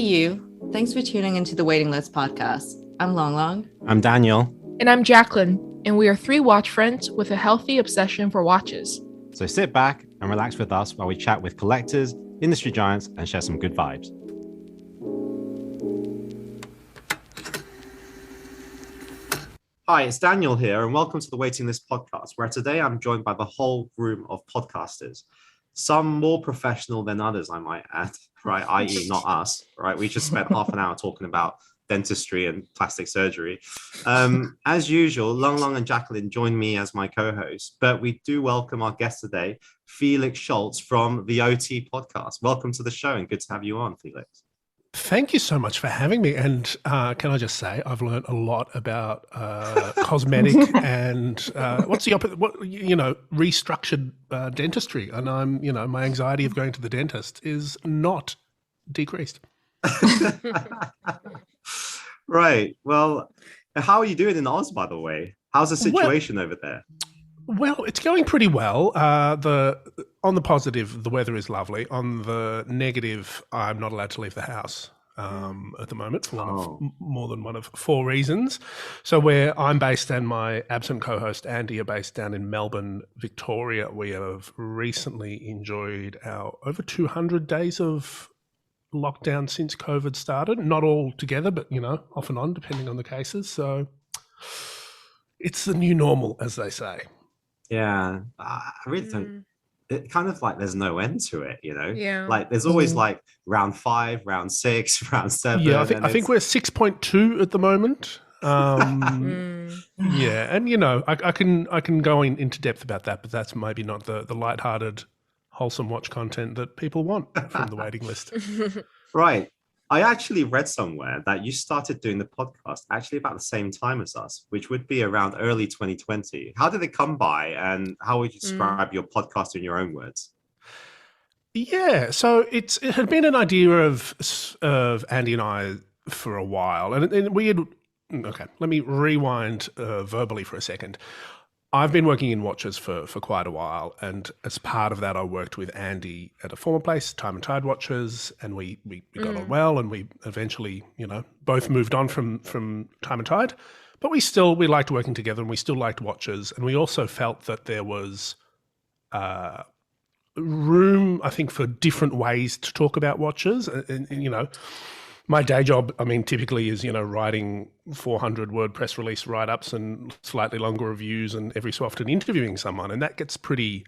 you. Thanks for tuning into the Waiting List podcast. I'm Long Long. I'm Daniel. And I'm Jacqueline. And we are three watch friends with a healthy obsession for watches. So sit back and relax with us while we chat with collectors, industry giants, and share some good vibes. Hi, it's Daniel here, and welcome to the Waiting List podcast, where today I'm joined by the whole room of podcasters. Some more professional than others, I might add, right? I.e. not us, right? We just spent half an hour talking about dentistry and plastic surgery. As usual, Long Long and Jacqueline join me as my co-hosts, but we do welcome our guest today, Felix Scholz from the OT podcast. Welcome to the show and good to have you on, Felix. Thank you so much for having me. And can I just say, I've learned a lot about cosmetic and what's the opposite? Restructured dentistry. And my anxiety of going to the dentist is not decreased. Right. Well, how are you doing in Oz, by the way? How's the situation over there? Well, it's going pretty well. On the positive, the weather is lovely. On the negative, I'm not allowed to leave the house at the moment for more than one of four reasons. So where I'm based and my absent co-host Andy are based down in Melbourne, Victoria, we have recently enjoyed our over 200 days of lockdown since COVID started. Not all together, but, off and on, depending on the cases. So it's the new normal, as they say. Yeah, I really don't. It kind of like there's no end to it, Yeah. Like there's always like round 5, round 6, round 7. Yeah, I think we're 6.2 at the moment. Yeah, and I can go into depth about that, but that's maybe not the lighthearted, wholesome watch content that people want from the waiting list. Right. I actually read somewhere that you started doing the podcast actually about the same time as us, which would be around early 2020. How did it come by, and how would you describe your podcast in your own words? Yeah, so it had been an idea of Andy and I for a while, and we had. Okay, let me rewind verbally for a second. I've been working in watches for quite a while, and as part of that, I worked with Andy at a former place, Time and Tide Watches, and we got on well, and we eventually, both moved on from Time and Tide, but we liked working together, and we still liked watches, and we also felt that there was room, I think, for different ways to talk about watches, and my day job, typically is, writing 400-word press release write-ups and slightly longer reviews and every so often interviewing someone. And that gets pretty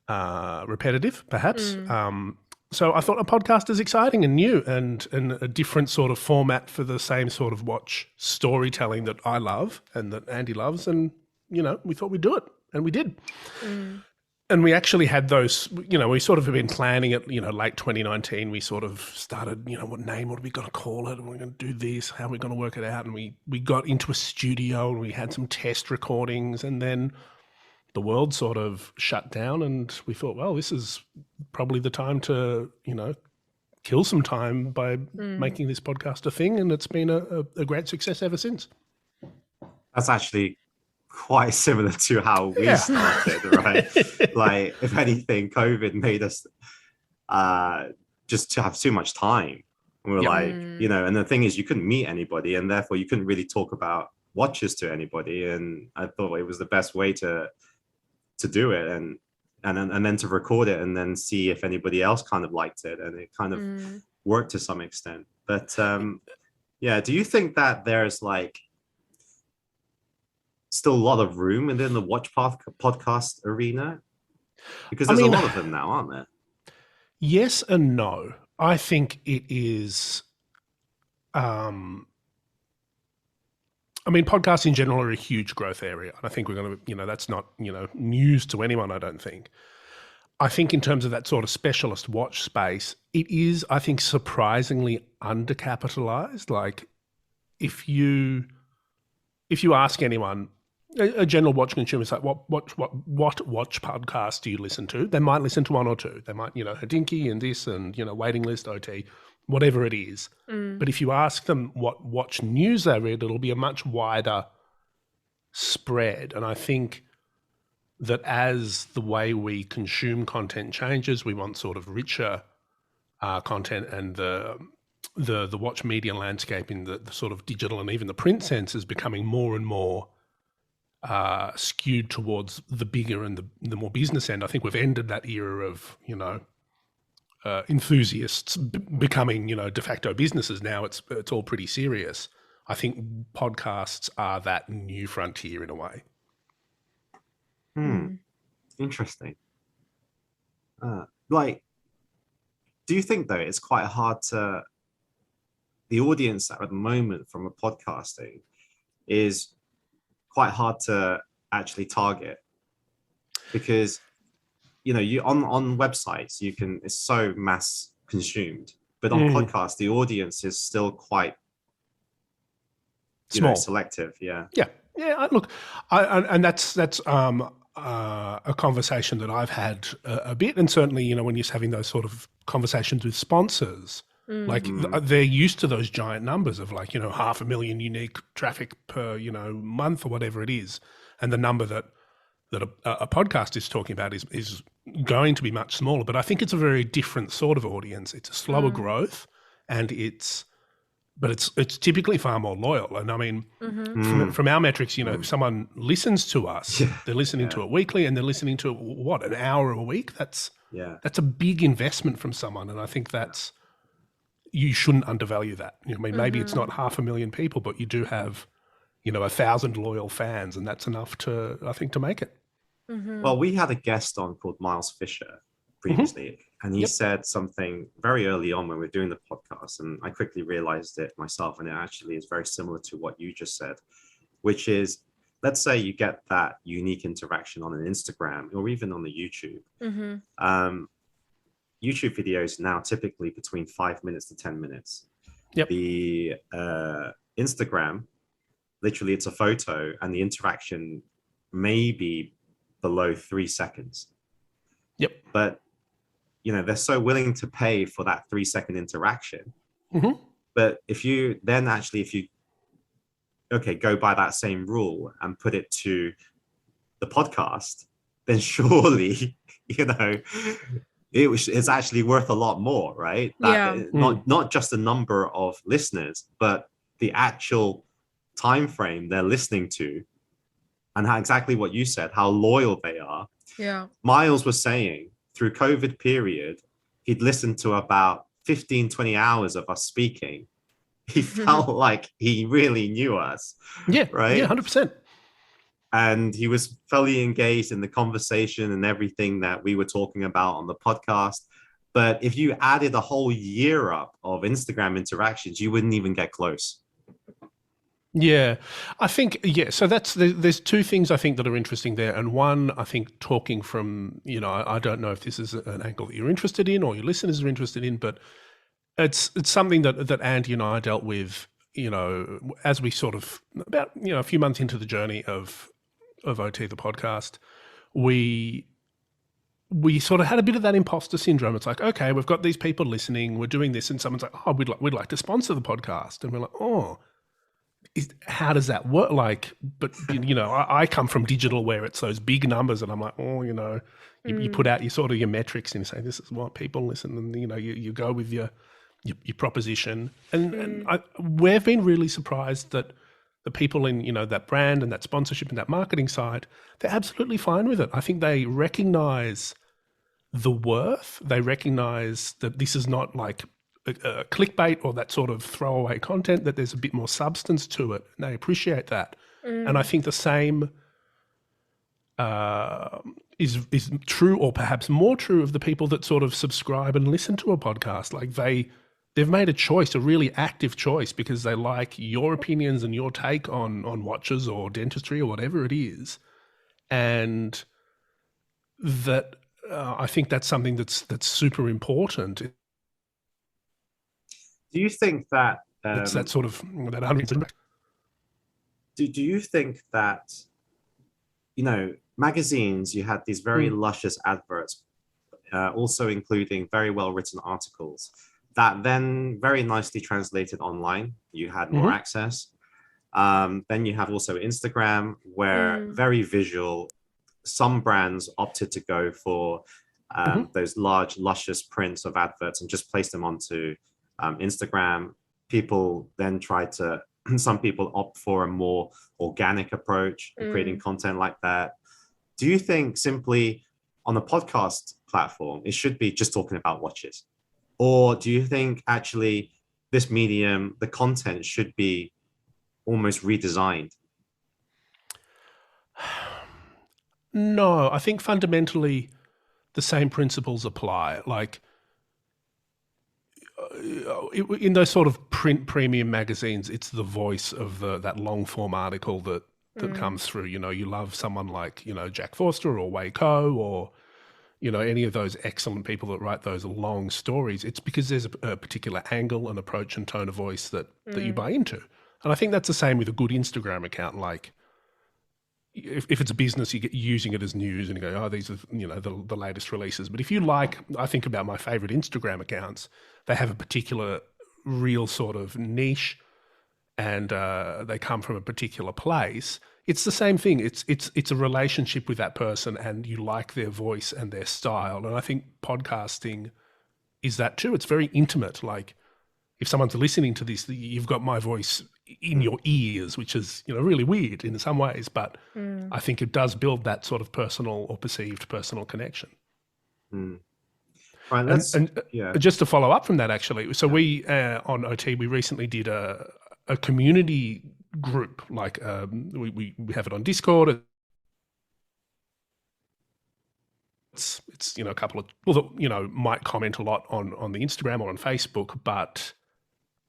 repetitive, perhaps. So I thought a podcast is exciting and new and a different sort of format for the same sort of watch storytelling that I love and that Andy loves. And, we thought we'd do it. And we did. And we actually had those, we sort of have been planning it, late 2019. We sort of started, what are we going to call it? And we're going to do this, how are we going to work it out? And we got into a studio and we had some test recordings, and then the world sort of shut down and we thought, well, this is probably the time to, kill some time by making this podcast a thing. And it's been a great success ever since. That's actually quite similar to how we started, right? Like, if anything, COVID made us just to have too much time. And we're like, and the thing is, you couldn't meet anybody, and therefore you couldn't really talk about watches to anybody. And I thought it was the best way to do it, and then to record it and then see if anybody else kind of liked it, and it kind of worked to some extent. But do you think that there's still a lot of room within the watch podcast arena? Because there's a lot of them now, aren't there? Yes and no. I think it is. Podcasts in general are a huge growth area. And I think we're going to, that's not, news to anyone, I don't think. I think in terms of that sort of specialist watch space, it is, I think, surprisingly undercapitalized. Like, if you ask anyone, a general watch consumer, is like, what watch podcast do you listen to? They might listen to one or two. They might, Hodinkee and this and, waiting list, OT, whatever it is. But if you ask them what watch news they read, it'll be a much wider spread. And I think that as the way we consume content changes, we want sort of richer content, and the the watch media landscape in the sort of digital and even the print sense is becoming more and more skewed towards the bigger and the more business end. I think we've ended that era of, enthusiasts becoming, de facto businesses. Now it's all pretty serious. I think podcasts are that new frontier in a way. Interesting. Do you think though it's quite hard to the audience at the moment from a podcasting is quite hard to actually target because you on websites it's so mass consumed, but on podcasts the audience is still quite small, selective. Yeah. Look, and that's a conversation that I've had a bit, and certainly when you're having those sort of conversations with sponsors, like they're used to those giant numbers of 500,000 unique traffic per month or whatever it is, and the number that a podcast is talking about is going to be much smaller. But I think it's a very different sort of audience. It's a slower growth, and it's typically far more loyal. And I mean, from our metrics, if someone listens to us, they're listening to it weekly, and they're listening to an hour a week. That's a big investment from someone, and I think you shouldn't undervalue that. Maybe it's not 500,000 people, but you do have 1,000 loyal fans, and that's enough to make it. Well, we had a guest on called Miles Fisher previously, and he said something very early on when we were doing the podcast, and I quickly realized it myself, and it actually is very similar to what you just said, which is, let's say you get that unique interaction on an Instagram or even on the YouTube. YouTube videos now typically between 5 minutes to 10 minutes. The Instagram, literally it's a photo, and the interaction may be below 3 seconds. But they're so willing to pay for that 3-second interaction. But if you go by that same rule and put it to the podcast, then surely it's actually worth a lot more, right? Not just the number of listeners, but the actual time frame they're listening to, and exactly what you said, how loyal they are. Miles was saying through COVID period, he'd listened to about 15-20 hours of us speaking. He felt like he really knew us. Right? 100%. And he was fully engaged in the conversation and everything that we were talking about on the podcast. But if you added a whole year up of Instagram interactions, you wouldn't even get close. Yeah, I think, so there's two things I think that are interesting there. And one, I think talking from, I don't know if this is an angle that you're interested in or your listeners are interested in, but it's something that Andy and I dealt with, as we sort of, about, a few months into the journey of OT, the podcast, we sort of had a bit of that imposter syndrome. It's like, okay, we've got these people listening, we're doing this, and someone's like, oh, we'd like to sponsor the podcast. And we're like, oh, how does that work? But I come from digital where it's those big numbers, and I'm like, oh, you put out your metrics and you say, this is what people listen, and you go with your proposition. And we've been really surprised that the people in, that brand and that sponsorship and that marketing side, they're absolutely fine with it. I think they recognize the worth. They recognize that this is not like a clickbait or that sort of throwaway content, that there's a bit more substance to it. And they appreciate that. And I think the same is true, or perhaps more true, of the people that sort of subscribe and listen to a podcast. Like they've made a choice, a really active choice, because they like your opinions and your take on watches or dentistry or whatever it is. And that I think that's something that's super important. Do you think that it's that sort of that 100%? Do you think that magazines, you had these very luscious adverts, also including very well written articles that then very nicely translated online? You had more access. Then you have also Instagram, where very visual. Some brands opted to go for those large luscious prints of adverts and just place them onto Instagram. People then try to, some people opt for a more organic approach in creating content like that. Do you think simply on a podcast platform, it should be just talking about watches? Or do you think actually this medium, the content should be almost redesigned? No, I think fundamentally the same principles apply. Like in those sort of print premium magazines, it's the voice of that long form article that comes through. You know, you love someone like, you know, Jack Forster or Waco or, you know, any of those excellent people that write those long stories. It's because there's a particular angle and approach and tone of voice that you buy into. And I think that's the same with a good Instagram account. Like if it's a business, you get using it as news and you go, oh, these are, you know, the latest releases. But if you like, I think about my favorite Instagram accounts, they have a particular real sort of niche and they come from a particular place. It's the same thing. It's a relationship with that person and you like their voice and their style. And I think podcasting is that too. It's very intimate. Like if someone's listening to this, you've got my voice in your ears, which is, you know, really weird in some ways, but I think it does build that sort of personal or perceived personal connection. Right, and just to follow up from that, actually, so we on OT, we recently did a community group, like we have it on Discord. It's you know, a couple of people that, you know, might comment a lot on the Instagram or on Facebook, but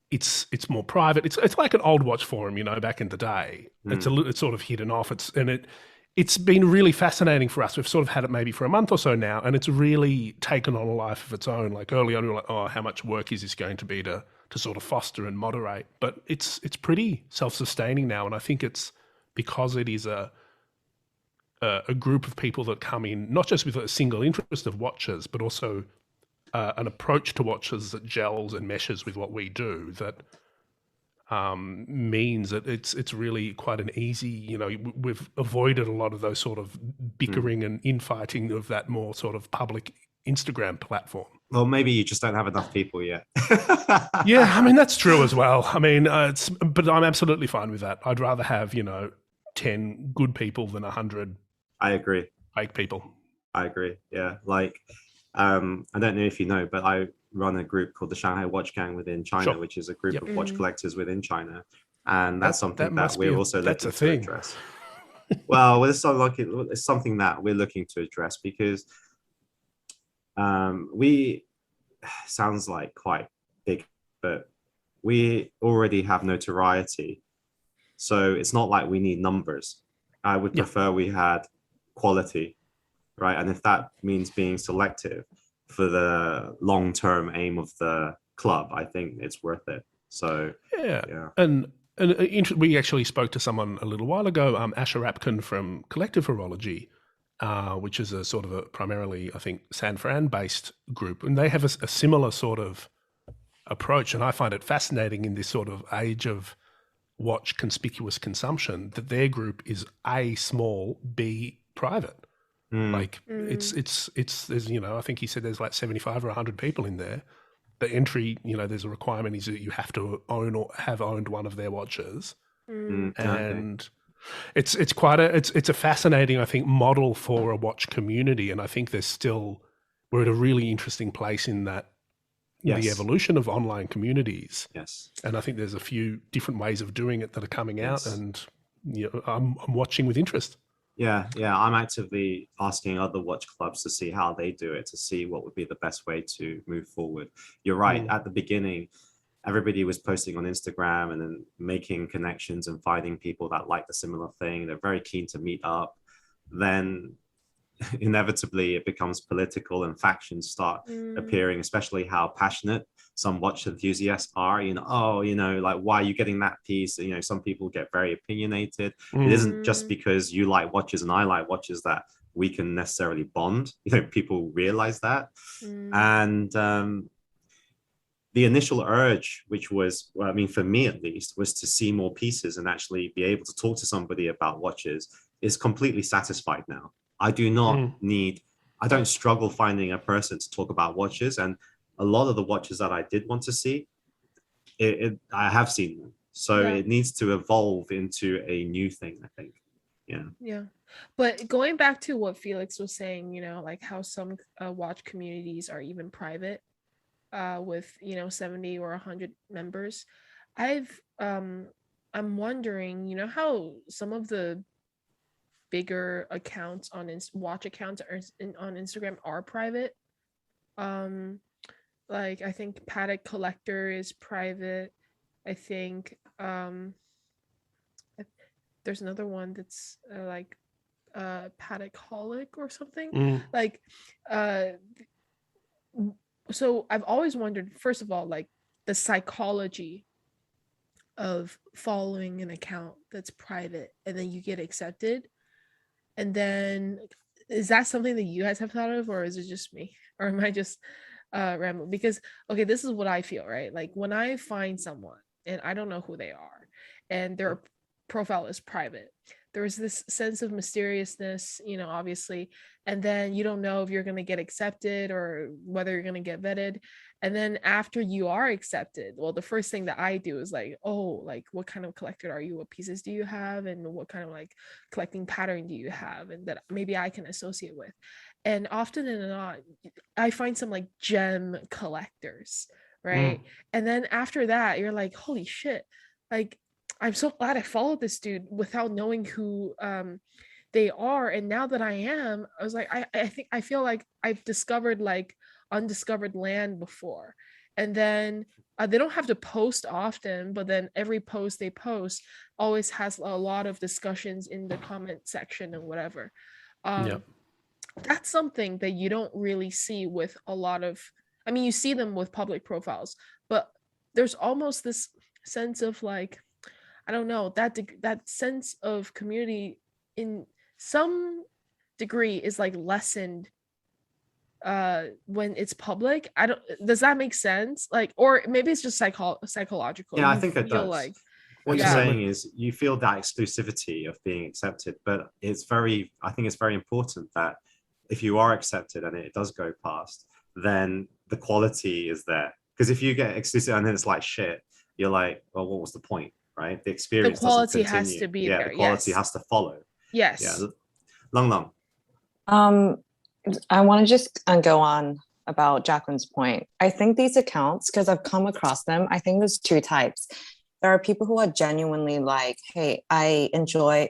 it's more private. It's like an old watch forum, you know, back in the day. It's sort of hidden off. It's been really fascinating for us. We've sort of had it maybe for a month or so now, and it's really taken on a life of its own. Like early on, we were like, oh, how much work is this going to be to sort of foster and moderate? But it's pretty self-sustaining now, and I think it's because it is a group of people that come in not just with a single interest of watches, but also an approach to watches that gels and meshes with what we do, that means that it's really quite an easy, you know, we've avoided a lot of those sort of bickering and infighting of that more sort of public Instagram platform. Well, maybe you just don't have enough people yet. Yeah, I mean, that's true as well. I mean, but I'm absolutely fine with that. I'd rather have, you know, 10 good people than 100 I agree. fake people. I agree. Yeah. Like, I don't know if you know, but I run a group called the Shanghai Watch Gang within China, which is a group of watch collectors within China. And that's something that we're also looking to address. Well, it's something that we're looking to address because we sounds like quite big, but we already have notoriety. So it's not like we need numbers. I would prefer we had quality, right? And if that means being selective for the long-term aim of the club, I think it's worth it. So yeah. And we actually spoke to someone a little while ago, Asher Rapkin from Collective Horology, which is a sort of a primarily, I think, San Fran-based group, and they have a similar sort of approach. And I find it fascinating in this sort of age of watch conspicuous consumption that their group is A, small, B, private. Like it's there's, you know, I think he said there's like 75 or 100 people in there. The entry, you know, there's a requirement is that you have to own or have owned one of their watches. And it's a fascinating, I think, model for a watch community. And I think we're at a really interesting place in that, the evolution of online communities. Yes. And I think there's a few different ways of doing it that are coming out, and you know, I'm watching with interest. Yeah. I'm actively asking other watch clubs to see how they do it, to see what would be the best way to move forward. You're right. At the beginning, everybody was posting on Instagram and then making connections and finding people that like the similar thing. They're very keen to meet up. Then inevitably it becomes political and factions start appearing, especially how passionate some watch enthusiasts are, you know, like, why are you getting that piece? You know, some people get very opinionated. It isn't just because you like watches and I like watches that we can necessarily bond. You know, people realize that. And the initial urge, which was, well, I mean, for me at least, was to see more pieces and actually be able to talk to somebody about watches, is completely satisfied now. I do not I don't struggle finding a person to talk about watches. And a lot of the watches that I did want to see I have seen them. So Yeah. it needs to evolve into a new thing, I think. Yeah. But going back to what Felix was saying, like how some watch communities are even private, with 70 or 100 members. I'm wondering, how some of the bigger accounts on watch accounts on Instagram are private. Like I think Paddock Collector is private. I think there's another one that's like Paddock Holic or something. Like so I've always wondered, first of all, like the psychology of following an account that's private and then you get accepted. And then is that something that you guys have thought of, or is it just me? Or am I just rambling? Because okay, this is what I feel, right? Like when I find someone and I don't know who they are and their profile is private, there's this sense of mysteriousness, obviously, and then you don't know if you're going to get accepted or whether you're going to get vetted. And then after you are accepted, well, the first thing that I do is like, oh, like what kind of collector are you? What pieces do you have? And what kind of like collecting pattern do you have? And that maybe I can associate with. And often than not, I find some like gem collectors, right? And then after that, you're like, holy shit, like I'm so glad I followed this dude without knowing who they are. And now that I am, I was like, I feel like I've discovered like undiscovered land before. And then they don't have to post often, but then every post they post always has a lot of discussions in the comment section and whatever. That's something that you don't really see with a lot of, I mean, you see them with public profiles, but there's almost this sense of like, I don't know, that sense of community in some degree is like lessened when it's public. Does that make sense? Like, or maybe it's just psychological. Yeah, I think it does. Like what you're saying is you feel that exclusivity of being accepted, but I think it's very important that if you are accepted and it does go past, then the quality is there. Because if you get exclusive and then it's like shit, you're like, well, what was the point? Right, the experience, the quality doesn't continue. has to be there. The quality has to follow. Yes. Yeah. Long. I want to just go on about Jacqueline's point. I think these accounts, because I've come across them, I think there's two types. There are people who are genuinely like, hey, I enjoy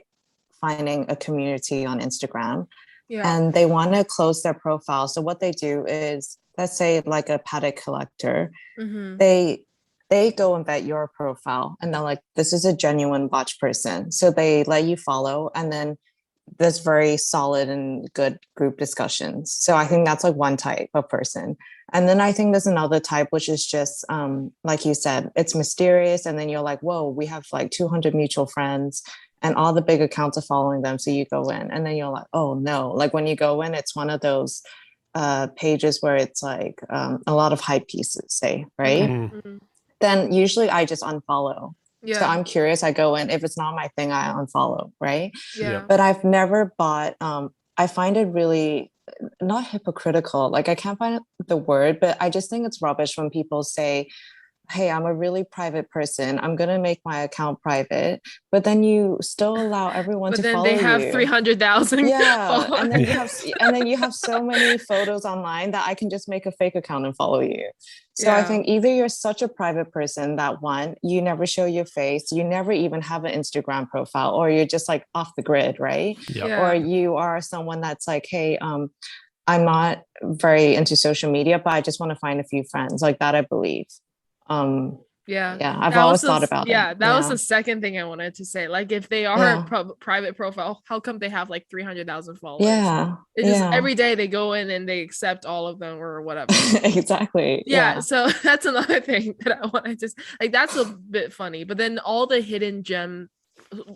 finding a community on Instagram, and they want to close their profile. So what they do is, let's say like a Paddock Collector, they go and vet your profile and they're like, this is a genuine watch person. So they let you follow, and then there's very solid and good group discussions. So I think that's like one type of person. And then I think there's another type, which is just, like you said, it's mysterious. And then you're like, whoa, we have like 200 mutual friends and all the big accounts are following them. So you go in and then you're like, oh no. Like when you go in, it's one of those pages where it's like a lot of hype pieces, say, right? Then usually I just unfollow. So I'm curious, I go in, if it's not my thing, I unfollow, right? But I've never bought, I find it really not hypocritical, like I can't find the word, but I just think it's rubbish when people say, hey, I'm a really private person, I'm going to make my account private, but then you still allow everyone to follow you. But then they have 300,000 followers. And then you have so many photos online that I can just make a fake account and follow you. So I think either you're such a private person that one, you never show your face, you never even have an Instagram profile, or you're just like off the grid, right? Or you are someone that's like, hey, I'm not very into social media, but I just want to find a few friends like that, I believe. I've always thought about it. That was the second thing I wanted to say. Like if they are a private profile, how come they have like 300,000 followers? It's just every day they go in and they accept all of them or whatever. Exactly. So that's another thing that I wanted to like, that's a bit funny. But then all the hidden gem,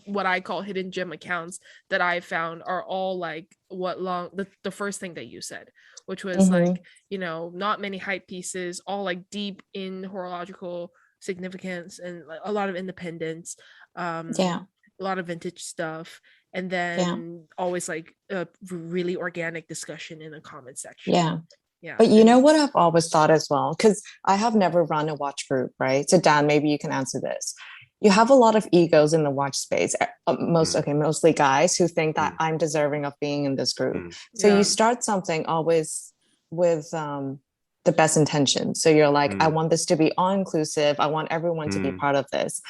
what I call hidden gem accounts that I found are all like the first thing that you said, which was like, not many hype pieces, all like deep in horological significance and a lot of independence, a lot of vintage stuff, and then always like a really organic discussion in the comment section. Yeah. But you know what I've always thought as well, because I have never run a watch group, right? So Dan, maybe you can answer this. You have a lot of egos in the watch space, mostly guys who think that I'm deserving of being in this group. So you start something always with the best intentions. So you're like, I want this to be all inclusive. I want everyone to be part of this.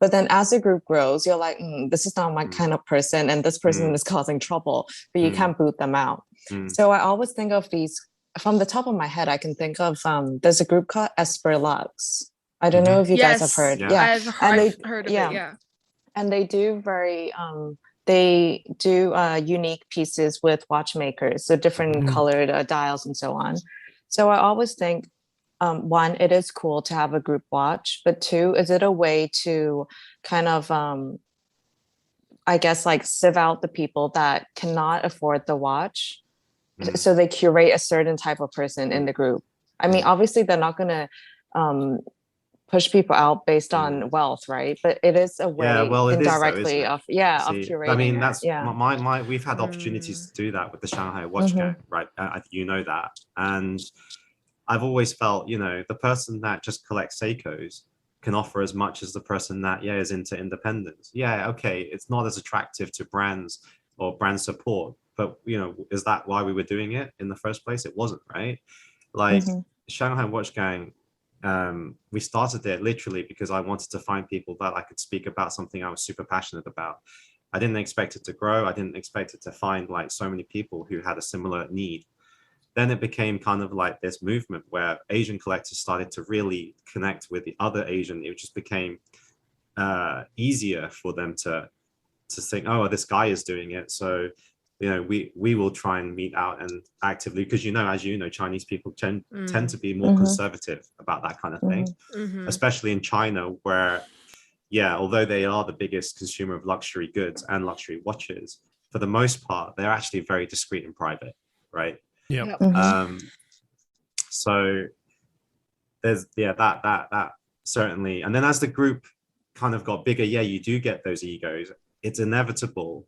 But then as the group grows, you're like, this is not my kind of person, and this person is causing trouble, but you can't boot them out. So I always think of these from the top of my head. I can think of there's a group called Esper Lux. I don't know if you guys have heard. I've heard of it. Yeah. And they do they do unique pieces with watchmakers, so different colored dials and so on. So I always think, one, it is cool to have a group watch, but two, is it a way to kind of, I guess, like sieve out the people that cannot afford the watch? So they curate a certain type of person in the group. I mean, obviously they're not going to push people out based on wealth, right? But it is a way indirectly of curating. I mean, that's my we've had opportunities to do that with the Shanghai Watch Gang, right? You know that. And I've always felt, the person that just collects Seikos can offer as much as the person that is into independence. Okay, it's not as attractive to brands or brand support, but is that why we were doing it in the first place? It wasn't, right? Like Shanghai Watch Gang, we started it literally because I wanted to find people that I could speak about something I was super passionate about. I didn't expect it to grow. I didn't expect it to find like so many people who had a similar need. Then it became kind of like this movement where Asian collectors started to really connect with the other Asian. It just became easier for them to think, oh, this guy is doing it, so we will try and meet out and actively, because as you know, Chinese people tend to be more conservative about that kind of thing, especially in China, where although they are the biggest consumer of luxury goods and luxury watches, for the most part they're actually very discreet and private, right? So there's that certainly. And then as the group kind of got bigger, you do get those egos. It's inevitable.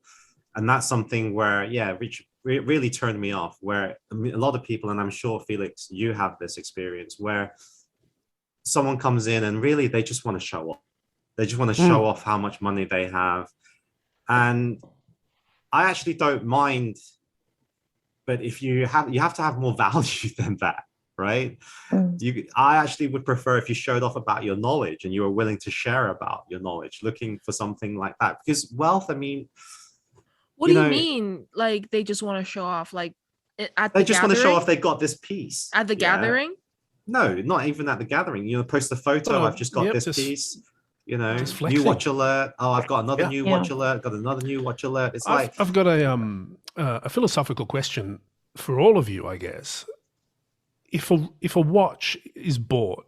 And that's something where, which really turned me off, where a lot of people, and I'm sure, Felix, you have this experience, where someone comes in and really they just want to show off. They just want to show off how much money they have. And I actually don't mind, but if you have to have more value than that, right? I actually would prefer if you showed off about your knowledge and you were willing to share about your knowledge, looking for something like that. Because wealth, I mean... What do you mean? Like they just want to show off? Like they just want to show off they got this piece at the gathering? No, not even at the gathering. Post the photo. I've just got this piece. New watch alert. Oh, I've got another new watch alert. Got another new watch alert. It's I've got a philosophical question for all of you, I guess. If a watch is bought,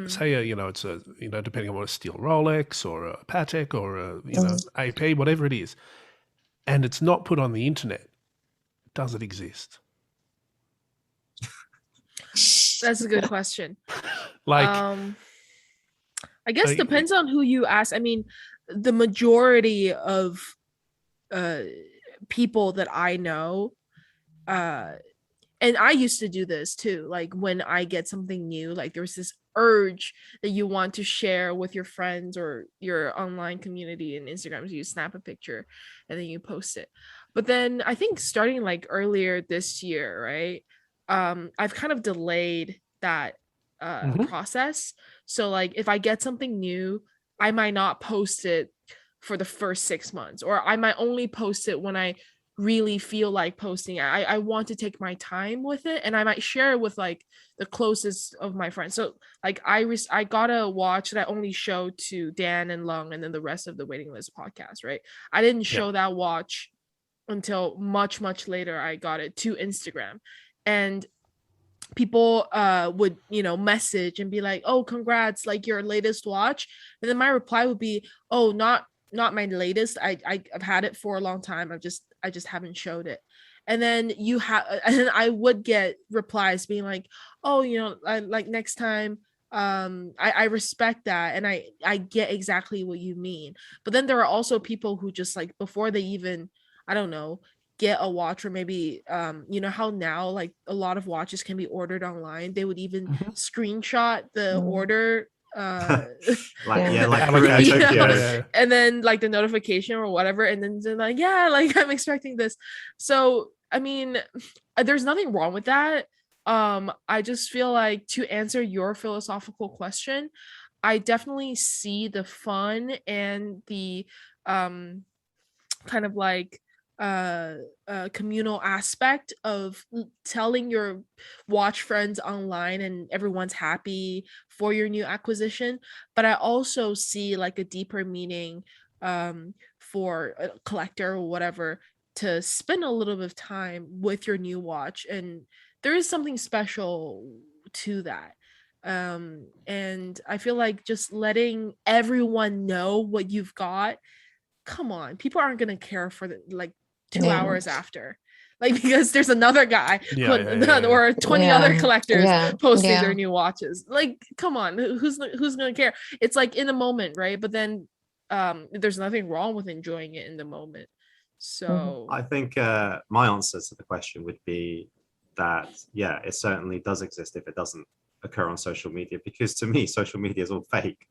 say it's a depending on what, a steel Rolex or a Patek or a AP, whatever it is, and it's not put on the internet, does it exist? That's a good question. I guess depends on who you ask. I mean, the majority of people that I know, and I used to do this too, like when I get something new, like there's this urge that you want to share with your friends or your online community and Instagram, so you snap a picture and then you post it. But then I think starting like earlier this year, right, I've kind of delayed that process. So like if I get something new, I might not post it for the first 6 months, or I might only post it when I really feel like posting. I want to take my time with it, and I might share it with like the closest of my friends. So like I got a watch that I only showed to Dan and Lung and then the rest of the waiting list podcast, right? I didn't show that watch until much later. I got it to Instagram, and people would message and be like, oh, congrats, like your latest watch. And then my reply would be, oh, not my latest. I've had it for a long time. I just haven't showed it. And then and I would get replies being like, oh, like next time. I respect that, and I get exactly what you mean. But then there are also people who just like, before they even, I don't know, get a watch, or maybe you know how now like a lot of watches can be ordered online. They would even screenshot the order like Yeah. like Allocation. Korea, Yeah. Tokyo. Yeah. and then like the notification or whatever, and then they're like, yeah, like I'm expecting this. So I mean, there's nothing wrong with that. I just feel like, to answer your philosophical question, I definitely see the fun and the kind of like communal aspect of telling your watch friends online and everyone's happy for your new acquisition. But I also see like a deeper meaning for a collector or whatever, to spend a little bit of time with your new watch, and there is something special to that. And I feel like just letting everyone know what you've got, come on, people aren't gonna care for the like 2 hours after, like, because there's another guy or 20 other collectors posting their new watches. Like, come on, who's gonna care? It's like in the moment, right? But then there's nothing wrong with enjoying it in the moment. So I think my answer to the question would be that, yeah, it certainly does exist if it doesn't occur on social media, because to me, social media is all fake.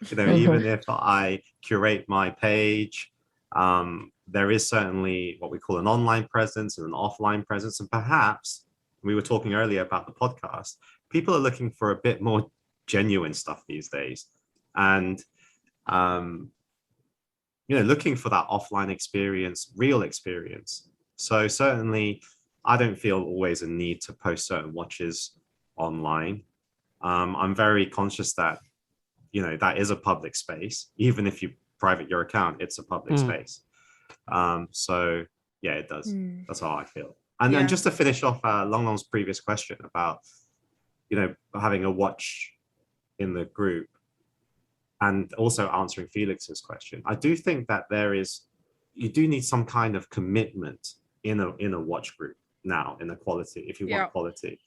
You know, even if I curate my page, there is certainly what we call an online presence and an offline presence. And perhaps, we were talking earlier about the podcast, people are looking for a bit more genuine stuff these days. And you know, looking for that offline experience, real experience. So certainly, I don't feel always a need to post certain watches online. I'm very conscious that, you know, that is a public space. Even if you private your account, it's a public space. So yeah, it does. That's how I feel. And then just to finish off Long Long's previous question about, you know, having a watch in the group, and also answering Felix's question, I do think that you do need some kind of commitment in a watch group now, in the quality, if you want quality.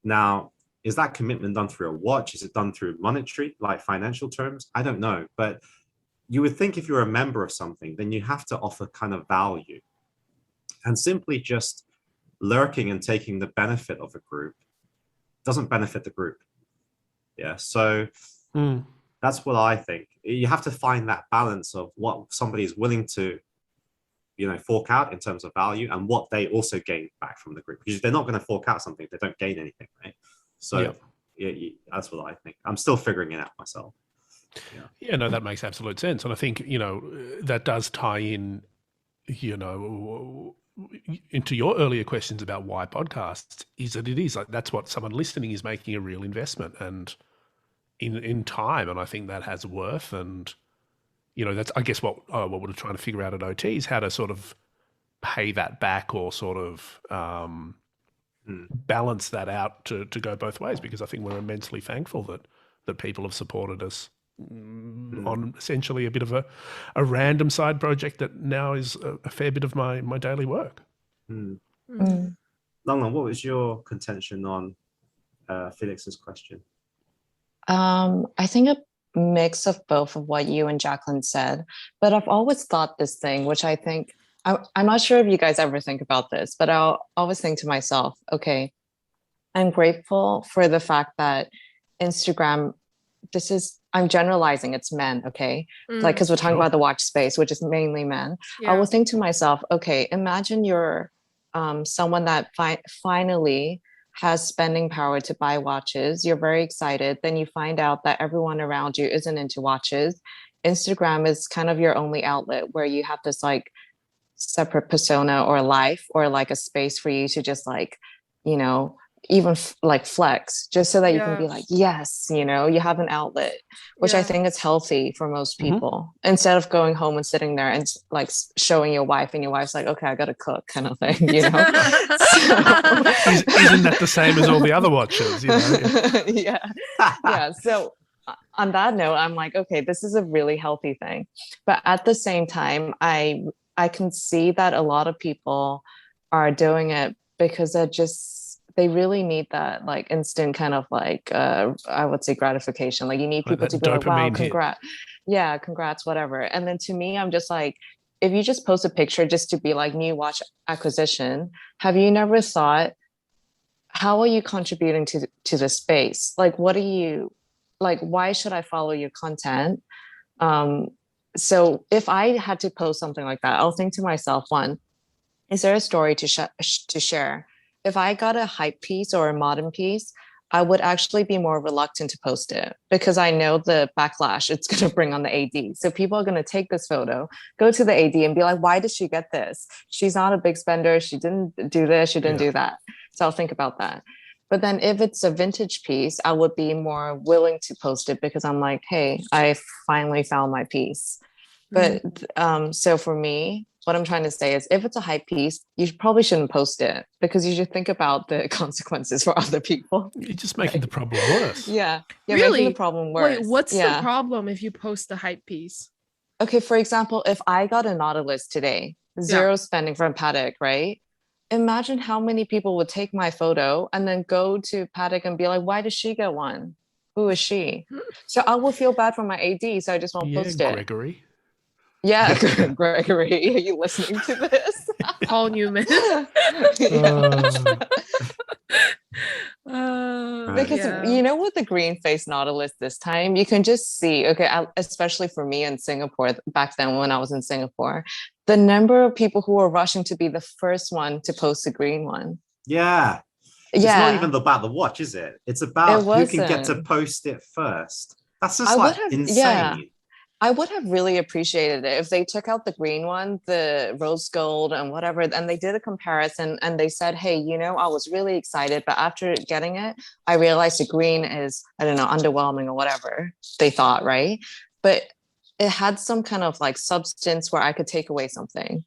Now, is that commitment done through a watch? Is it done through monetary, like financial terms? I don't know. But you would think if you're a member of something, then you have to offer kind of value. And simply just lurking and taking the benefit of a group doesn't benefit the group. Yeah. So that's what I think. You have to find that balance of what somebody is willing to, you know, fork out in terms of value, and what they also gain back from the group. Because they're not going to fork out something if they don't gain anything, right? So yeah, that's what I think. I'm still figuring it out myself. Yeah, no, that makes absolute sense. And I think, you know, that does tie in, you know, into your earlier questions about why podcasts, is that it is like, that's what someone listening is making a real investment and in time. And I think that has worth. And, you know, that's, I guess, what we're trying to figure out at OT is how to sort of pay that back, or sort of balance that out to go both ways, because I think we're immensely thankful that people have supported us on essentially a bit of a random side project that now is a fair bit of my daily work. Long Long, what was your contention on Felix's question? I think a mix of both of what you and Jacqueline said, but I've always thought this thing, which I think, I'm not sure if you guys ever think about this, but I'll always think to myself, okay, I'm grateful for the fact that Instagram, I'm generalizing, it's men, okay? Like, because we're talking about the watch space, which is mainly men. I will think to myself, okay, imagine you're someone that finally has spending power to buy watches. You're very excited. Then you find out that everyone around you isn't into watches. Instagram is kind of your only outlet where you have this like separate persona or life, or like a space for you to just like, you know, even like flex, just so that you can be like, yes, you know, you have an outlet, which I think is healthy for most people, instead of going home and sitting there and like showing your wife, and your wife's like, okay, I gotta cook, kind of thing, you know. Isn't that the same as all the other watches, you know? Yeah. So on that note, I'm like, okay, this is a really healthy thing. But at the same time, I can see that a lot of people are doing it because they really need that like instant kind of like I would say gratification. Like, you need people to be like, wow, congrats, whatever. And then to me, I'm just like, if you just post a picture just to be like new watch acquisition, have you never thought, how are you contributing to the space? Like, what are you, like, why should I follow your content? So if I had to post something like that, I'll think to myself, one, is there a story to share? If I got a hype piece or a modern piece, I would actually be more reluctant to post it because I know the backlash it's going to bring on the AD. So people are going to take this photo, go to the AD and be like, why did she get this? She's not a big spender. She didn't do this. She didn't do that. So I'll think about that. But then if it's a vintage piece, I would be more willing to post it because I'm like, hey, I finally found my piece. But so for me, what I'm trying to say is if it's a hype piece, you probably shouldn't post it because you should think about the consequences for other people. You're just making the problem worse. Yeah. Really? Making the problem worse. Wait, what's the problem if you post a hype piece? Okay, for example, if I got a Nautilus today, zero spending from Paddock, right? Imagine how many people would take my photo and then go to Paddock and be like, why does she get one? Who is she? So I will feel bad for my AD, so I just won't post it. Gregory. Yeah, Gregory, are you listening to this? Paul Newman. Because you know, with the green face Nautilus this time, you can just see, okay, especially for me in Singapore back then when I was in Singapore, the number of people who were rushing to be the first one to post the green one. Yeah. It's not even about the watch, is it? It's about who can get to post it first. That's just insane. Yeah. I would have really appreciated it if they took out the green one, the rose gold and whatever, and they did a comparison and they said, hey, you know, I was really excited, but after getting it, I realized the green is, I don't know, underwhelming or whatever they thought, right? But it had some kind of like substance where I could take away something.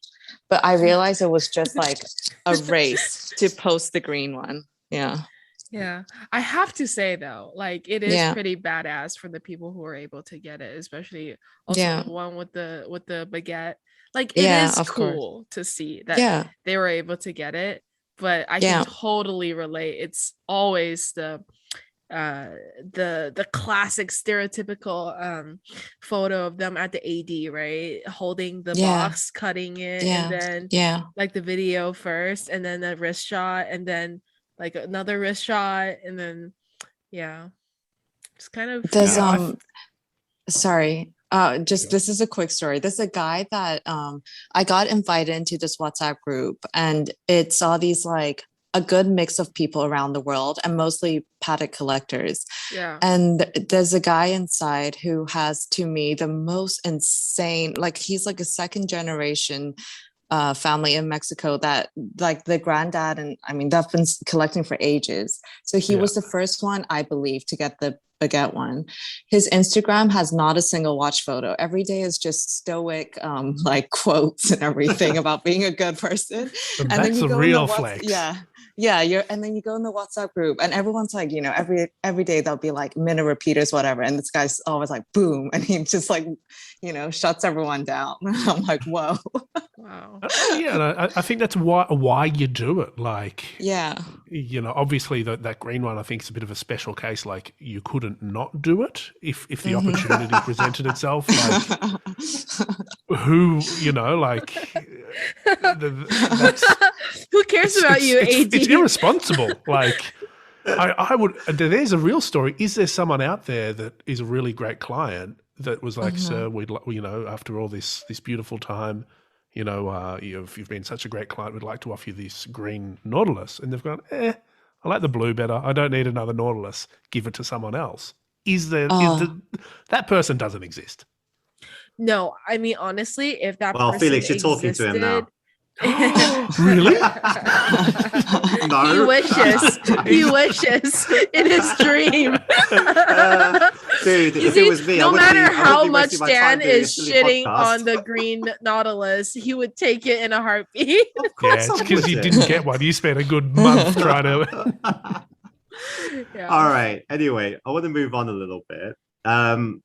But I realized it was just like a race to post the green one. Yeah. Yeah, I have to say though, like it is pretty badass for the people who are able to get it, especially also the one with the baguette. Like it is cool to see that they were able to get it, but I can totally relate. It's always the classic stereotypical photo of them at the AD, right, holding the box, cutting it, and then like the video first, and then the wrist shot, and then like another wrist shot, and then it's kind of sorry, just this is a quick story. There's a guy that I got invited into this WhatsApp group, and it's all these like a good mix of people around the world and mostly Paddock collectors. And there's a guy inside who has, to me, the most insane, like he's like a second generation family in Mexico that like the granddad, and I mean they've been collecting for ages. So he was the first one, I believe, to get the baguette one. His Instagram has not a single watch photo. Every day is just stoic like quotes and everything about being a good person. And that's a real flex. And then you go in the WhatsApp group and everyone's like, you know, every day they'll be like minute repeaters, whatever, and this guy's always like boom, and he just like, you know, shuts everyone down. I'm like, whoa. Wow. I think that's why you do it. Like, you know, obviously that green one I think is a bit of a special case. Like you couldn't not do it if the opportunity presented itself. Like who, you know, like that's, who cares about you, AD? It's irresponsible. Like I would. There's a real story. Is there someone out there that is a really great client that was like, sir, we'd, you know, after all this beautiful time, you know, you've been such a great client, we'd like to offer you this green Nautilus. And they've gone, I like the blue better. I don't need another Nautilus. Give it to someone else. That person doesn't exist? No, I mean, honestly, if that person Felix, you're existed, talking to him now. Really? No. He wishes in his dream. Dude, if it was me, no matter how much Dan is is shitting on the green Nautilus, he would take it in a heartbeat. Of course, it's because you didn't get one. You spent a good month trying to. All right. Anyway, I want to move on a little bit. I'm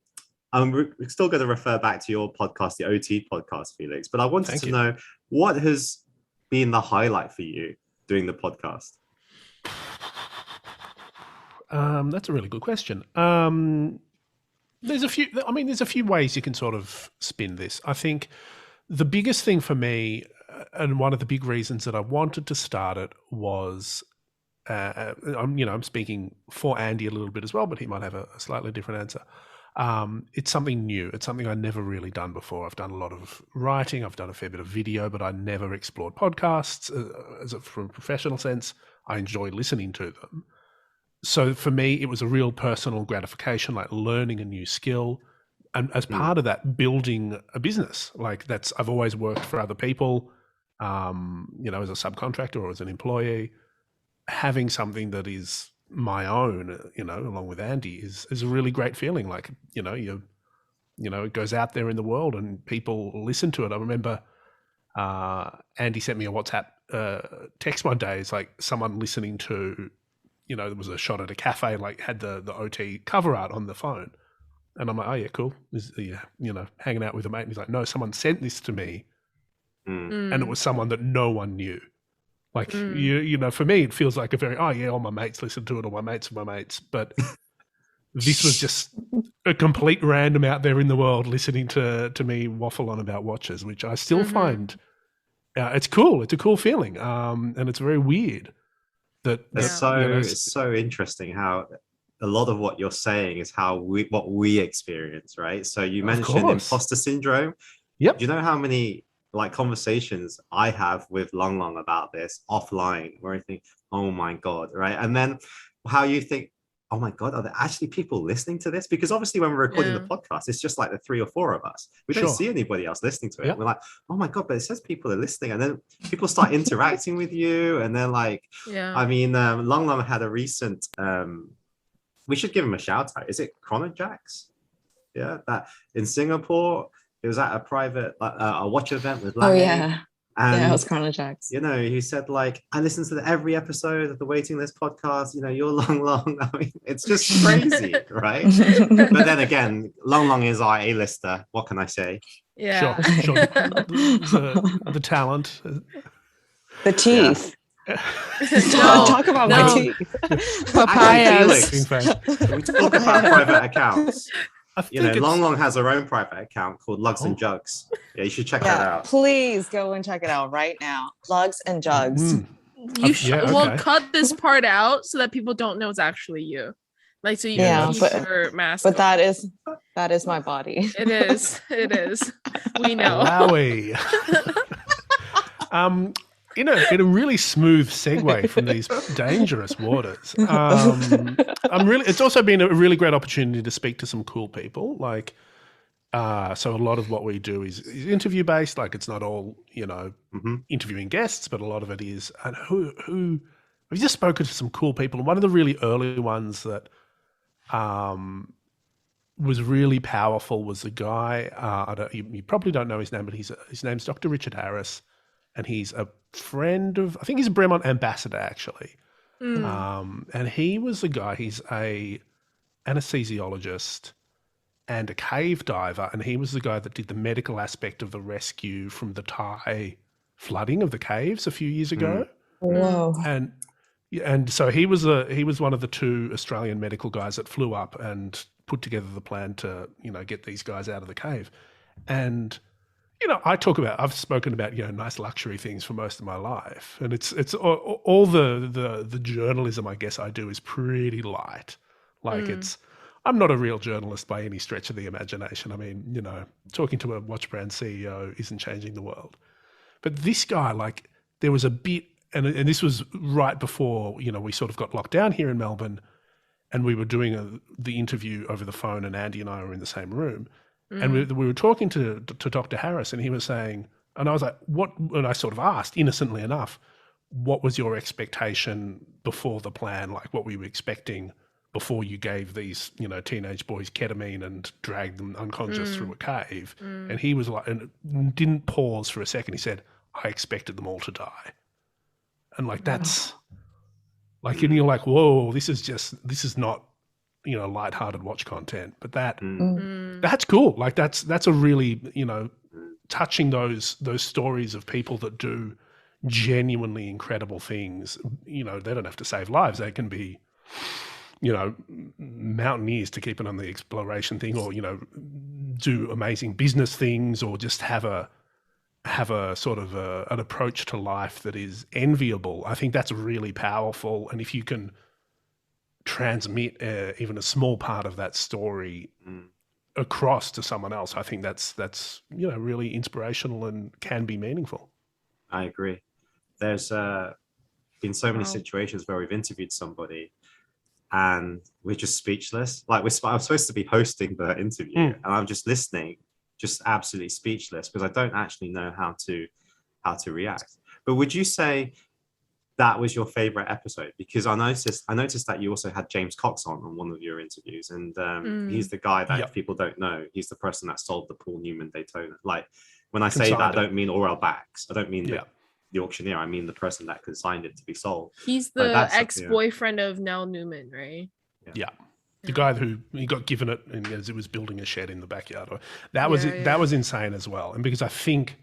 still going to refer back to your podcast, the OT podcast, Felix, but I wanted to know what has been the highlight for you doing the podcast? That's a really good question. There's a few ways you can sort of spin this. I think the biggest thing for me, and one of the big reasons that I wanted to start it was, I'm speaking for Andy a little bit as well, but he might have a slightly different answer. It's something new. It's something I've never really done before. I've done a lot of writing. I've done a fair bit of video, but I never explored podcasts from a professional sense. I enjoy listening to them. So for me, it was a real personal gratification, like learning a new skill. And as part of that, building a business. Like I've always worked for other people, as a subcontractor or as an employee. Having something that is my own, along with Andy is a really great feeling. Like, it goes out there in the world and people listen to it. I remember Andy sent me a WhatsApp text one day. It's like someone listening to, there was a shot at a cafe, like had the OT cover art on the phone. And I'm like, oh yeah, cool. Hanging out with a mate. And he's like, no, someone sent this to me. And it was someone that no one knew. Like, for me, it feels like all my mates listen to it, or my mates of my mates. But this was just a complete random out there in the world listening to me waffle on about watches, which I still find, it's cool. It's a cool feeling. And it's very weird. It's so interesting how a lot of what you're saying is what we experience, right? So you mentioned imposter syndrome. Yep. Do you know how many conversations I have with Long about this offline, where I think, oh my God, right? And then how you think, oh my God, are there actually people listening to this? Because obviously when we're recording the podcast, it's just like the 3 or 4 of us. We don't see anybody else listening to it. Yep. We're like, oh my God, but it says people are listening. And then people start interacting with you. And then Long had a recent, we should give him a shout out. Is it Chrono? Yeah, that in Singapore, it was at a private a watch event with Lang. Oh yeah. And, it was Chrono. He said, like, I listen to every episode of the Waiting List podcast. You're Long. I mean, it's just crazy, right? But then again, Long is our A-lister. What can I say? Yeah. Sure. The talent. The teeth. Yeah. Talk about my teeth. Papayas. We talk about private accounts. Long has her own private account called Lugs and Jugs. Yeah, you should check that out. Please go and check it out right now. Lugs and Jugs. We'll cut this part out so that people don't know it's actually you. Like, so you can keep your mask. But that is my body. It is. We know. Wowie. In a really smooth segue from these dangerous waters, it's also been a really great opportunity to speak to some cool people. Like, so a lot of what we do is interview based. Like, it's not all interviewing guests, but a lot of it is. And who we've just spoken to some cool people. And one of the really early ones that was really powerful was a guy. You probably don't know his name, but his name's Dr. Richard Harris. And he's a friend of, I think he's a Bremont ambassador, actually. And he was the guy, he's a anesthesiologist and a cave diver. And he was the guy that did the medical aspect of the rescue from the Thai flooding of the caves a few years ago. Whoa. And so he was one of the 2 Australian medical guys that flew up and put together the plan to, get these guys out of the cave. And I've spoken about, nice luxury things for most of my life. And it's all the journalism, I guess, I do is pretty light. Like I'm not a real journalist by any stretch of the imagination. I mean, talking to a watch brand CEO isn't changing the world. But this guy, like, there was a bit, and this was right before, we sort of got locked down here in Melbourne, and we were doing the interview over the phone, and Andy and I were in the same room. And we were talking to Dr. Harris, and he was saying, and I was like, what? And I sort of asked, innocently enough, what was your expectation before the plan? Like, what were you expecting before you gave these, teenage boys ketamine and dragged them unconscious through a cave? And he was like, and didn't pause for a second. He said, I expected them all to die. And like, that's like, and you're like, whoa, this is not, lighthearted watch content, but that's cool. Like that's a really, touching those stories of people that do genuinely incredible things. They don't have to save lives. They can be, mountaineers to keep it on the exploration thing, or, do amazing business things, or just have a have a sort of an approach to life that is enviable. I think that's really powerful. And if you can transmit even a small part of that story across to someone else, I think that's really inspirational and can be meaningful. I agree. There's been so many situations where we've interviewed somebody and we're just speechless. Like I'm supposed to be hosting the interview and I'm just listening, just absolutely speechless because I don't actually know how to react. But would you say that was your favorite episode? Because I noticed that you also had James Cox on one of your interviews, and he's the guy that if people don't know, he's the person that sold the Paul Newman Daytona. Like when I say that, I don't mean Orel Bax. I don't mean the auctioneer. I mean the person that consigned it to be sold. He's the ex-boyfriend of Nell Newman, right? Yeah. The guy who he got given it as it was building a shed in the backyard. That was insane as well. And because I think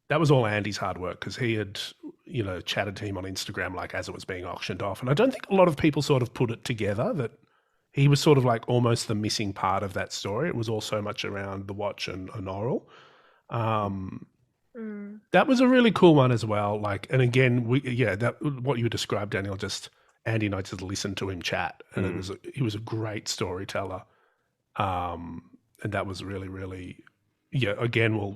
that was all Andy's hard work, because he had, chatted to him on Instagram like as it was being auctioned off. And I don't think a lot of people sort of put it together that he was sort of like almost the missing part of that story. It was all so much around the watch and Orel. That was a really cool one as well. Like, and again, what you described, Daniel, just Andy and I just listened to him chat, and he was a great storyteller. And that was really, really, again,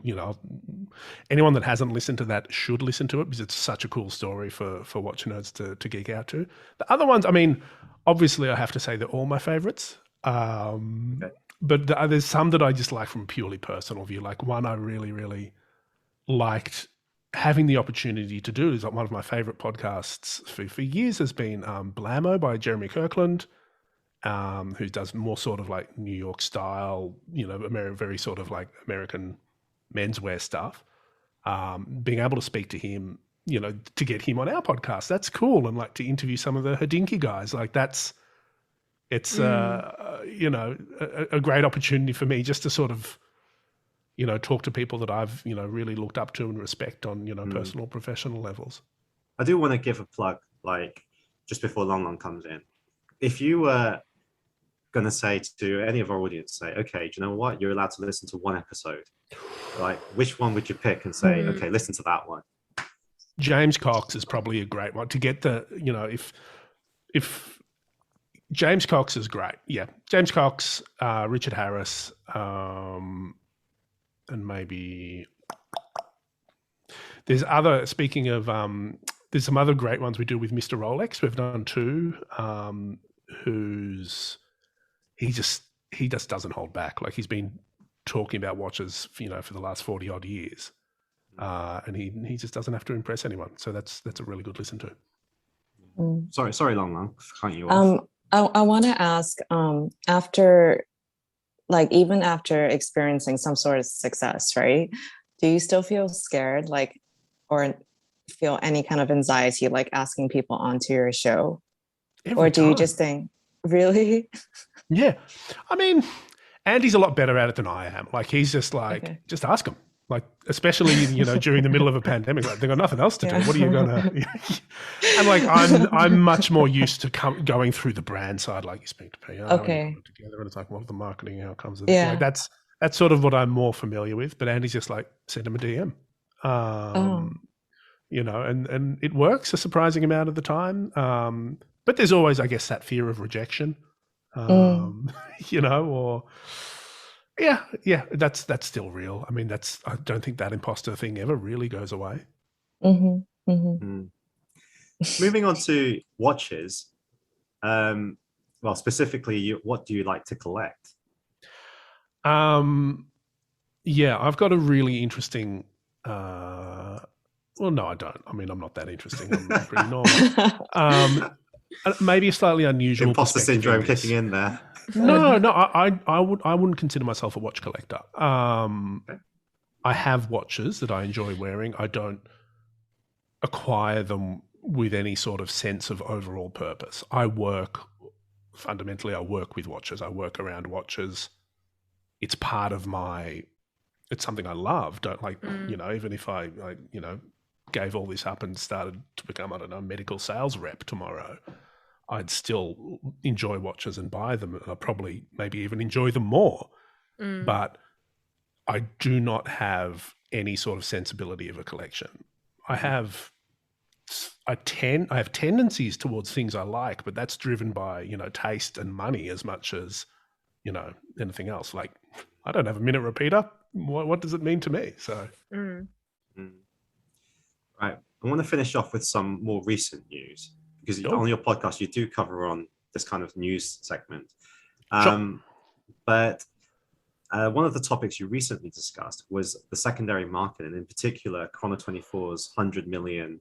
anyone that hasn't listened to that should listen to it because it's such a cool story for watch nerds to geek out to. The other ones, I mean, obviously I have to say they're all my favorites. But there's some that I just like from a purely personal view. Like one I really, really liked having the opportunity to do is like one of my favorite podcasts for years has been Blammo by Jeremy Kirkland, who does more sort of like New York style, very sort of like American menswear stuff. Being able to speak to him, to get him on our podcast, that's cool. And like to interview some of the Hodinkee guys, like it's a great opportunity for me just to sort of, talk to people that I've, really looked up to and respect on, personal, professional levels. I do want to give a plug, like just before Long Long comes in. If you were going to say to any of our audience, say, okay, do you know what? You're allowed to listen to one episode. Like, which one would you pick and say, okay, listen to that one? James Cox is probably a great one to get the, if James Cox is great. Yeah. James Cox, Richard Harris, and maybe there's there's some other great ones we do with Mr. Rolex. We've done two, he just doesn't hold back. Like he's been talking about watches, for the last 40 odd years. And he just doesn't have to impress anyone. So that's a really good listen to. Sorry, Long, can't you off? I want to ask, even after experiencing some sort of success, right? Do you still feel scared, or feel any kind of anxiety, like asking people onto your show? Or do you just think, really? Yeah. I mean, Andy's a lot better at it than I am. Like he's just like, just ask him. Like, especially, during the middle of a pandemic, like they've got nothing else to do. What are you going to, and like, I'm much more used to going through the brand side. Like you speak to PR and you put it together and it's like, what are the marketing outcomes? Like that's sort of what I'm more familiar with, but Andy's just like, send him a DM, and it works a surprising amount of the time. But there's always, I guess, that fear of rejection, or that's still real. I mean, I don't think that imposter thing ever really goes away. Moving on to watches, specifically, what do you like to collect? I've got a really interesting. Well, no, I don't. I mean, I'm not that interesting. I'm pretty normal. Maybe a slightly unusual. Imposter syndrome kicking in there. No, I wouldn't consider myself a watch collector. I have watches that I enjoy wearing. I don't acquire them with any sort of sense of overall purpose. Fundamentally, I work with watches. I work around watches. It's part of it's something I love. Don't like, even if I gave all this up and started to become, I don't know, a medical sales rep tomorrow, I'd still enjoy watches and buy them. And I'd probably maybe even enjoy them more. But I do not have any sort of sensibility of a collection. I have tendencies towards things I like, but that's driven by, taste and money as much as, anything else. Like, I don't have a minute repeater. What does it mean to me? So, Right. I want to finish off with some more recent news, because Sure. on your podcast, you do cover on this kind of news segment. Sure. But one of the topics you recently discussed was the secondary market, and in particular, Chrono 24's 100 million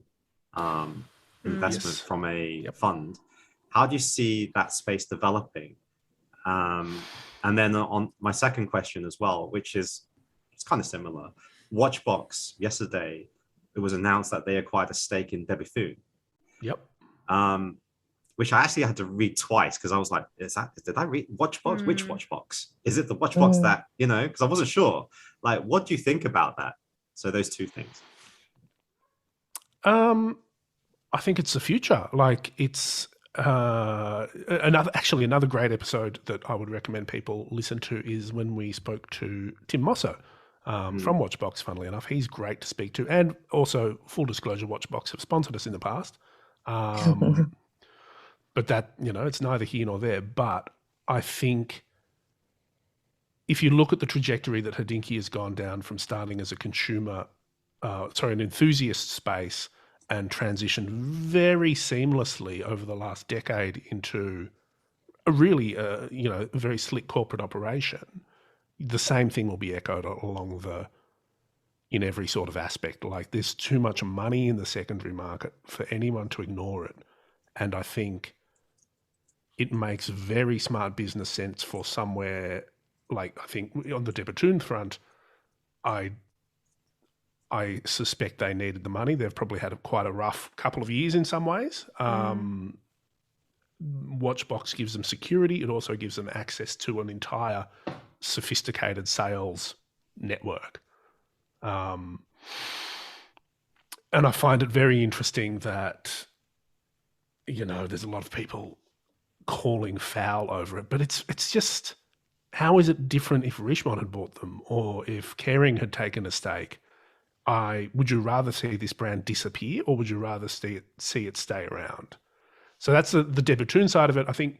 investment Yes. from a Yep. fund. How do you see that space developing? And then on my second question as well, which is, it's kind of similar. Watchbox yesterday, it was announced that they acquired a stake in Debithune. Yep. Which I actually had to read twice, because I was like, did I read Watchbox? Which Watchbox? Is it the Watchbox that, because I wasn't sure. Like, what do you think about that? So those two things. I think it's the future. Like, it's another great episode that I would recommend people listen to is when we spoke to Tim Mosso from Watchbox, funnily enough. He's great to speak to. And also, full disclosure, Watchbox have sponsored us in the past. But that, it's neither here nor there. But I think if you look at the trajectory that Hodinkee has gone down from starting as an enthusiast space and transitioned very seamlessly over the last decade into a really, very slick corporate operation, the same thing will be echoed in every sort of aspect. Like, there's too much money in the secondary market for anyone to ignore it. And I think it makes very smart business sense for somewhere like, I think on the Debitoon front, I suspect they needed the money. They've probably had quite a rough couple of years in some ways. Watchbox gives them security. It also gives them access to an entire sophisticated sales network. And I find it very interesting that, there's a lot of people calling foul over it, but it's just, how is it different if Richmond had bought them or if Kering had taken a stake? Would you rather see this brand disappear, or would you rather see it stay around? So that's the Debitoon side of it. I think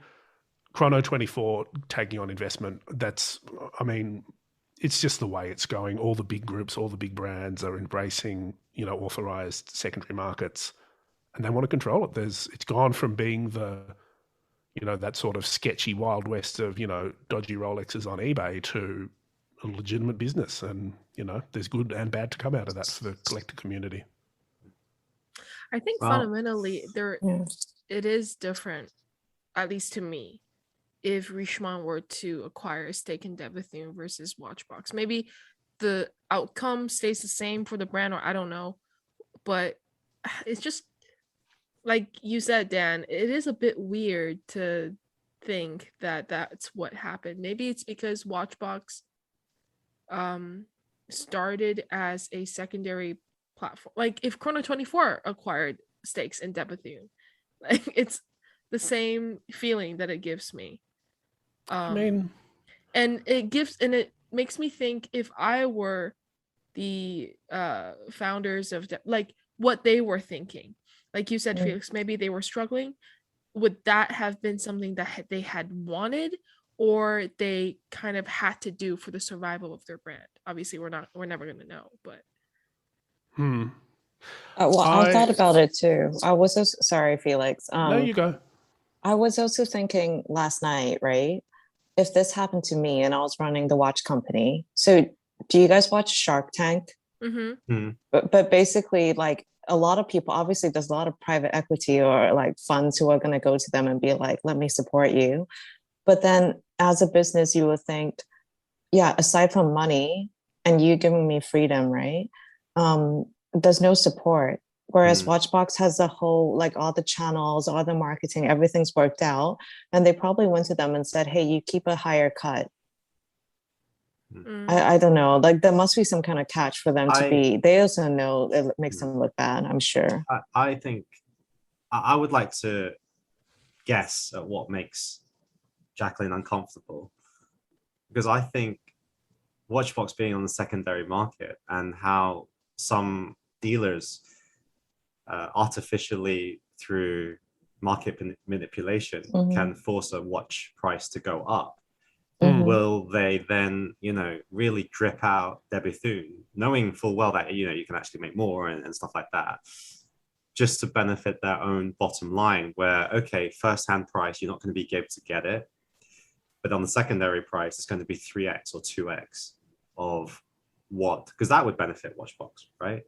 Chrono 24 taking on investment, it's just the way it's going. All the big groups, all the big brands are embracing, authorized secondary markets, and they want to control it. It's gone from being that sort of sketchy Wild West of, dodgy Rolexes on eBay to a legitimate business. And, there's good and bad to come out of that for the collector community. I think fundamentally it is different, at least to me, if Richemont were to acquire a stake in Debithune versus Watchbox. Maybe the outcome stays the same for the brand, or I don't know. But it's just, like you said, Dan, it is a bit weird to think that that's what happened. Maybe it's because Watchbox started as a secondary platform. Like, if Chrono 24 acquired stakes in Debithune, like, it's the same feeling that it gives me. And it makes me think, if I were the founders of what they were thinking, like you said, Felix, maybe they were struggling. Would that have been something that they had wanted, or they kind of had to do for the survival of their brand? Obviously, we're never going to know, but. I thought about it too. I was so sorry, Felix. No, you go. I was also thinking last night, right? If this happened to me and I was running the watch company. So do you guys watch Shark Tank? But basically, like, a lot of people, obviously there's a lot of private equity or like funds who are going to go to them and be like, let me support you. But then as a business, you would think, yeah, aside from money and you giving me freedom, right? There's no support. Whereas Watchbox has the whole, like, all the channels, all the marketing, everything's worked out. And they probably went to them and said, hey, you keep a higher cut. I don't know. Like, there must be some kind of catch for them to be. They also know it makes them look bad, I'm sure. I think I would like to guess at what makes Jacqueline uncomfortable, because I think Watchbox being on the secondary market and how some dealers artificially through market manipulation can force a watch price to go up. Will they then, really drip out their Bethune, knowing full well that, you can actually make more and stuff like that, just to benefit their own bottom line, where, okay, first-hand price, you're not going to be able to get it. But on the secondary price, it's going to be 3x or 2x of what, because that would benefit Watchbox, right?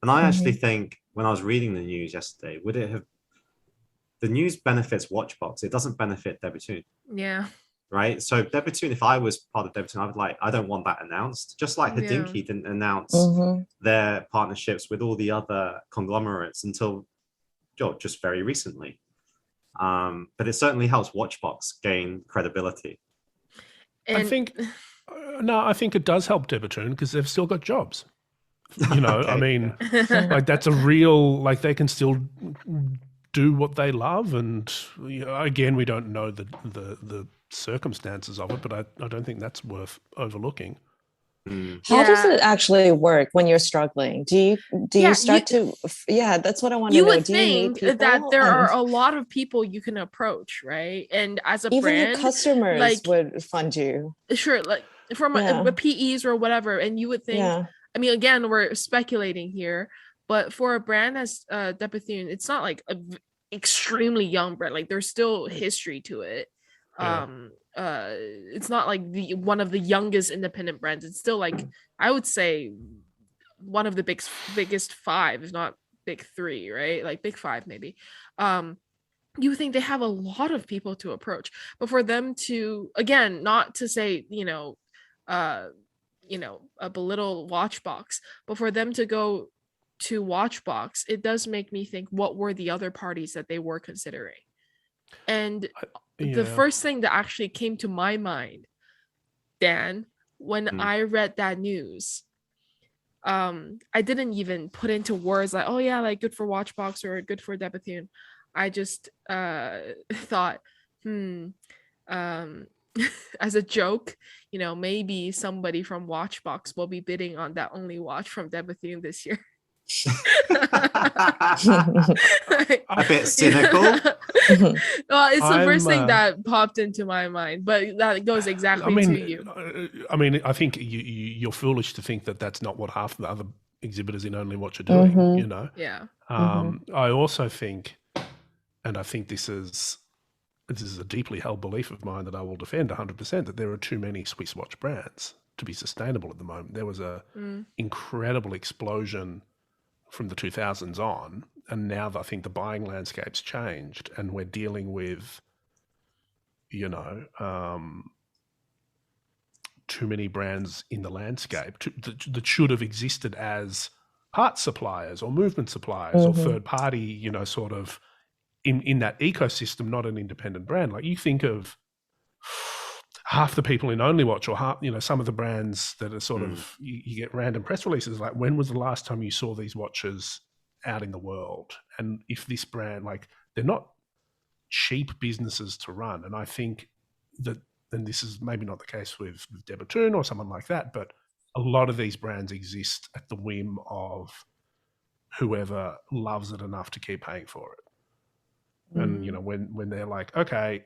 And I actually think when I was reading the news yesterday, the news benefits Watchbox, it doesn't benefit Debitoon. Yeah. Right. So Debitoon, if I was part of Debitoon, I don't want that announced. Just like Hodinkee didn't announce their partnerships with all the other conglomerates until just very recently. But it certainly helps Watchbox gain credibility. And I think it does help Debitoon because they've still got jobs. Okay, I mean, that's a real, they can still do what they love. And again, we don't know the circumstances of it, but I don't think that's worth overlooking. How does it actually work when you're struggling? Do you start to that's what I want to know. You would think that there are a lot of people you can approach, right? And as a even brand, your customers would fund you, sure, from PEs or whatever. And you would think, I mean, again, we're speculating here, but for a brand as Debitoon, it's not like a extremely young brand, there's still history to it. It's not like one of the youngest independent brands. It's still I would say one of the biggest five, if not big three, right? Big five maybe. You think they have a lot of people to approach, but for them to, again, not to say a belittle Watchbox, but for them to go to Watchbox, it does make me think, what were the other parties that they were considering? And the first thing that actually came to my mind, Dan, when I read that news, I didn't even put into words good for Watchbox or good for Debitoon. I just thought, as a joke, maybe somebody from Watchbox will be bidding on that only watch from Debitoon this year. A bit cynical. Well, it's the first thing that popped into my mind, but that goes exactly to you. I think you're foolish to think that that's not what half the other exhibitors in Only Watch are doing. I also think, and I think this is a deeply held belief of mine that I will defend 100%, that there are too many Swiss watch brands to be sustainable at the moment. There was a incredible explosion from the 2000s on, and now I think the buying landscape's changed, and we're dealing with, too many brands in the landscape that should have existed as parts suppliers or movement suppliers or third party, sort of in that ecosystem, not an independent brand. You think of half the people in Only Watch, or half, some of the brands that are sort of, you get random press releases, when was the last time you saw these watches out in the world? And if this brand, they're not cheap businesses to run. And I think that, and this is maybe not the case with Debitoon or someone like that, but a lot of these brands exist at the whim of whoever loves it enough to keep paying for it. And, when they're okay,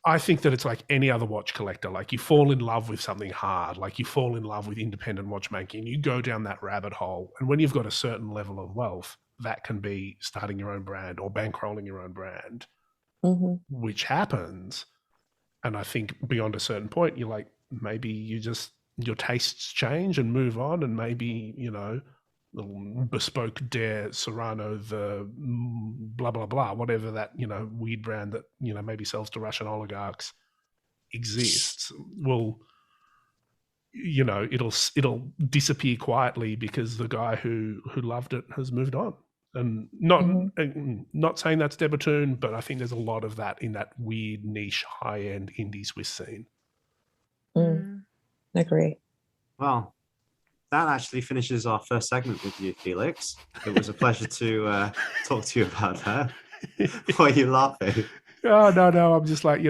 I think that it's like any other watch collector. You fall in love with something hard, you fall in love with independent watchmaking, you go down that rabbit hole. And when you've got a certain level of wealth, that can be starting your own brand or bankrolling your own brand, which happens. And I think beyond a certain point, you're maybe your tastes change and move on, and maybe, bespoke Dare Serrano, the blah blah blah, whatever that weird brand that maybe sells to Russian oligarchs exists, will it'll disappear quietly because the guy who loved it has moved on. And not saying that's Debitoon, but I think there's a lot of that in that weird niche high end indie Swiss scene. Agree. Well, that actually finishes our first segment with you, Felix. It was a pleasure to talk to you about that. Why are you laughing? Oh no! I'm just like,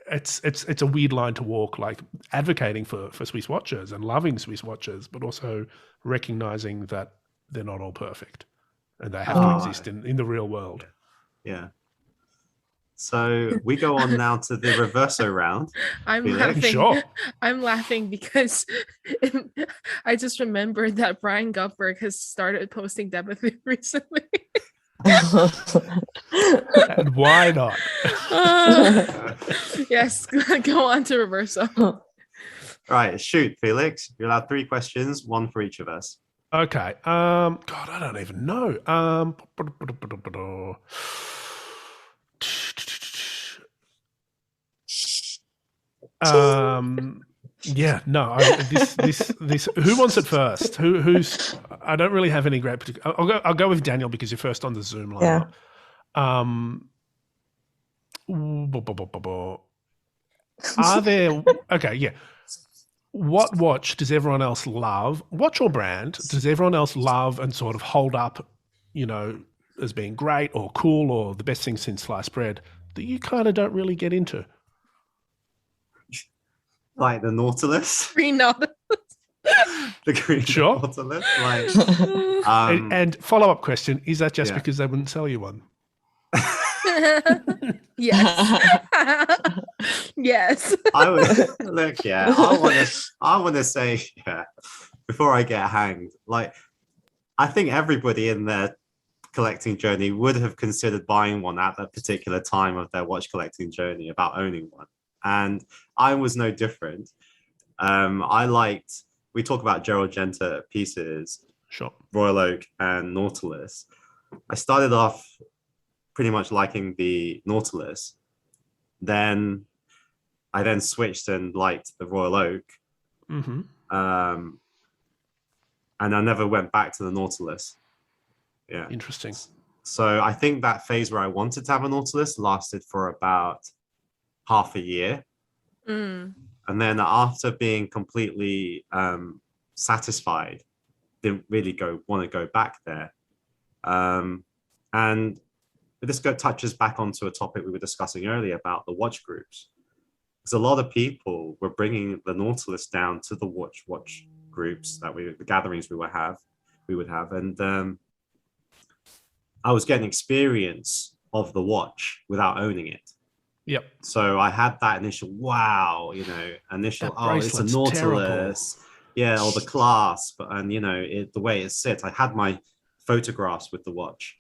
it's a weird line to walk, like advocating for Swiss watches and loving Swiss watches, but also recognizing that they're not all perfect and they have to Oh. exist in the real world. Yeah. So we go on now to the Reverso round. I'm Felix? laughing. Sure. I'm laughing because I just remembered that Brian Gutberg has started posting debut recently. And why not? Yes, go on to Reverso. All right, shoot, Felix. You're allowed 3 questions, 1 for each of us. Okay. God, I don't even know. Yeah, no. This. Who wants it first? Who's? I don't really have any great particular. I'll go with Daniel because you're first on the Zoom lineup. Are there? Okay, yeah. What watch does everyone else love? Watch or brand does everyone else love and sort of hold up, as being great or cool or the best thing since sliced bread that you kind of don't really get into? Like the Nautilus. Green Nautilus. The green Sure. Nautilus. Like, and follow-up question, is that just Yeah. because they wouldn't sell you one? Yes. Yes. I would look, yeah. I want to say, yeah, before I get hanged, like, I think everybody in their collecting journey would have considered buying one at that particular time of their watch collecting journey about owning one, and I was no different. We talk about Gerald Genta pieces, Sure. Royal Oak and Nautilus. I started off pretty much liking the Nautilus. Then I switched and liked the Royal Oak. Mm-hmm. And I never went back to the Nautilus. Yeah. Interesting. So I think that phase where I wanted to have a Nautilus lasted for about half a year. Mm. And then after being completely satisfied, didn't really want to go back there. And this touches back onto a topic we were discussing earlier about the watch groups. Because a lot of people were bringing the Nautilus down to the watch groups the gatherings we would have, and I was getting experience of the watch without owning it. Yep. So I had that initial wow, it's a Nautilus, terrible. yeah, or the clasp, and the way it sits. I had my photographs with the watch.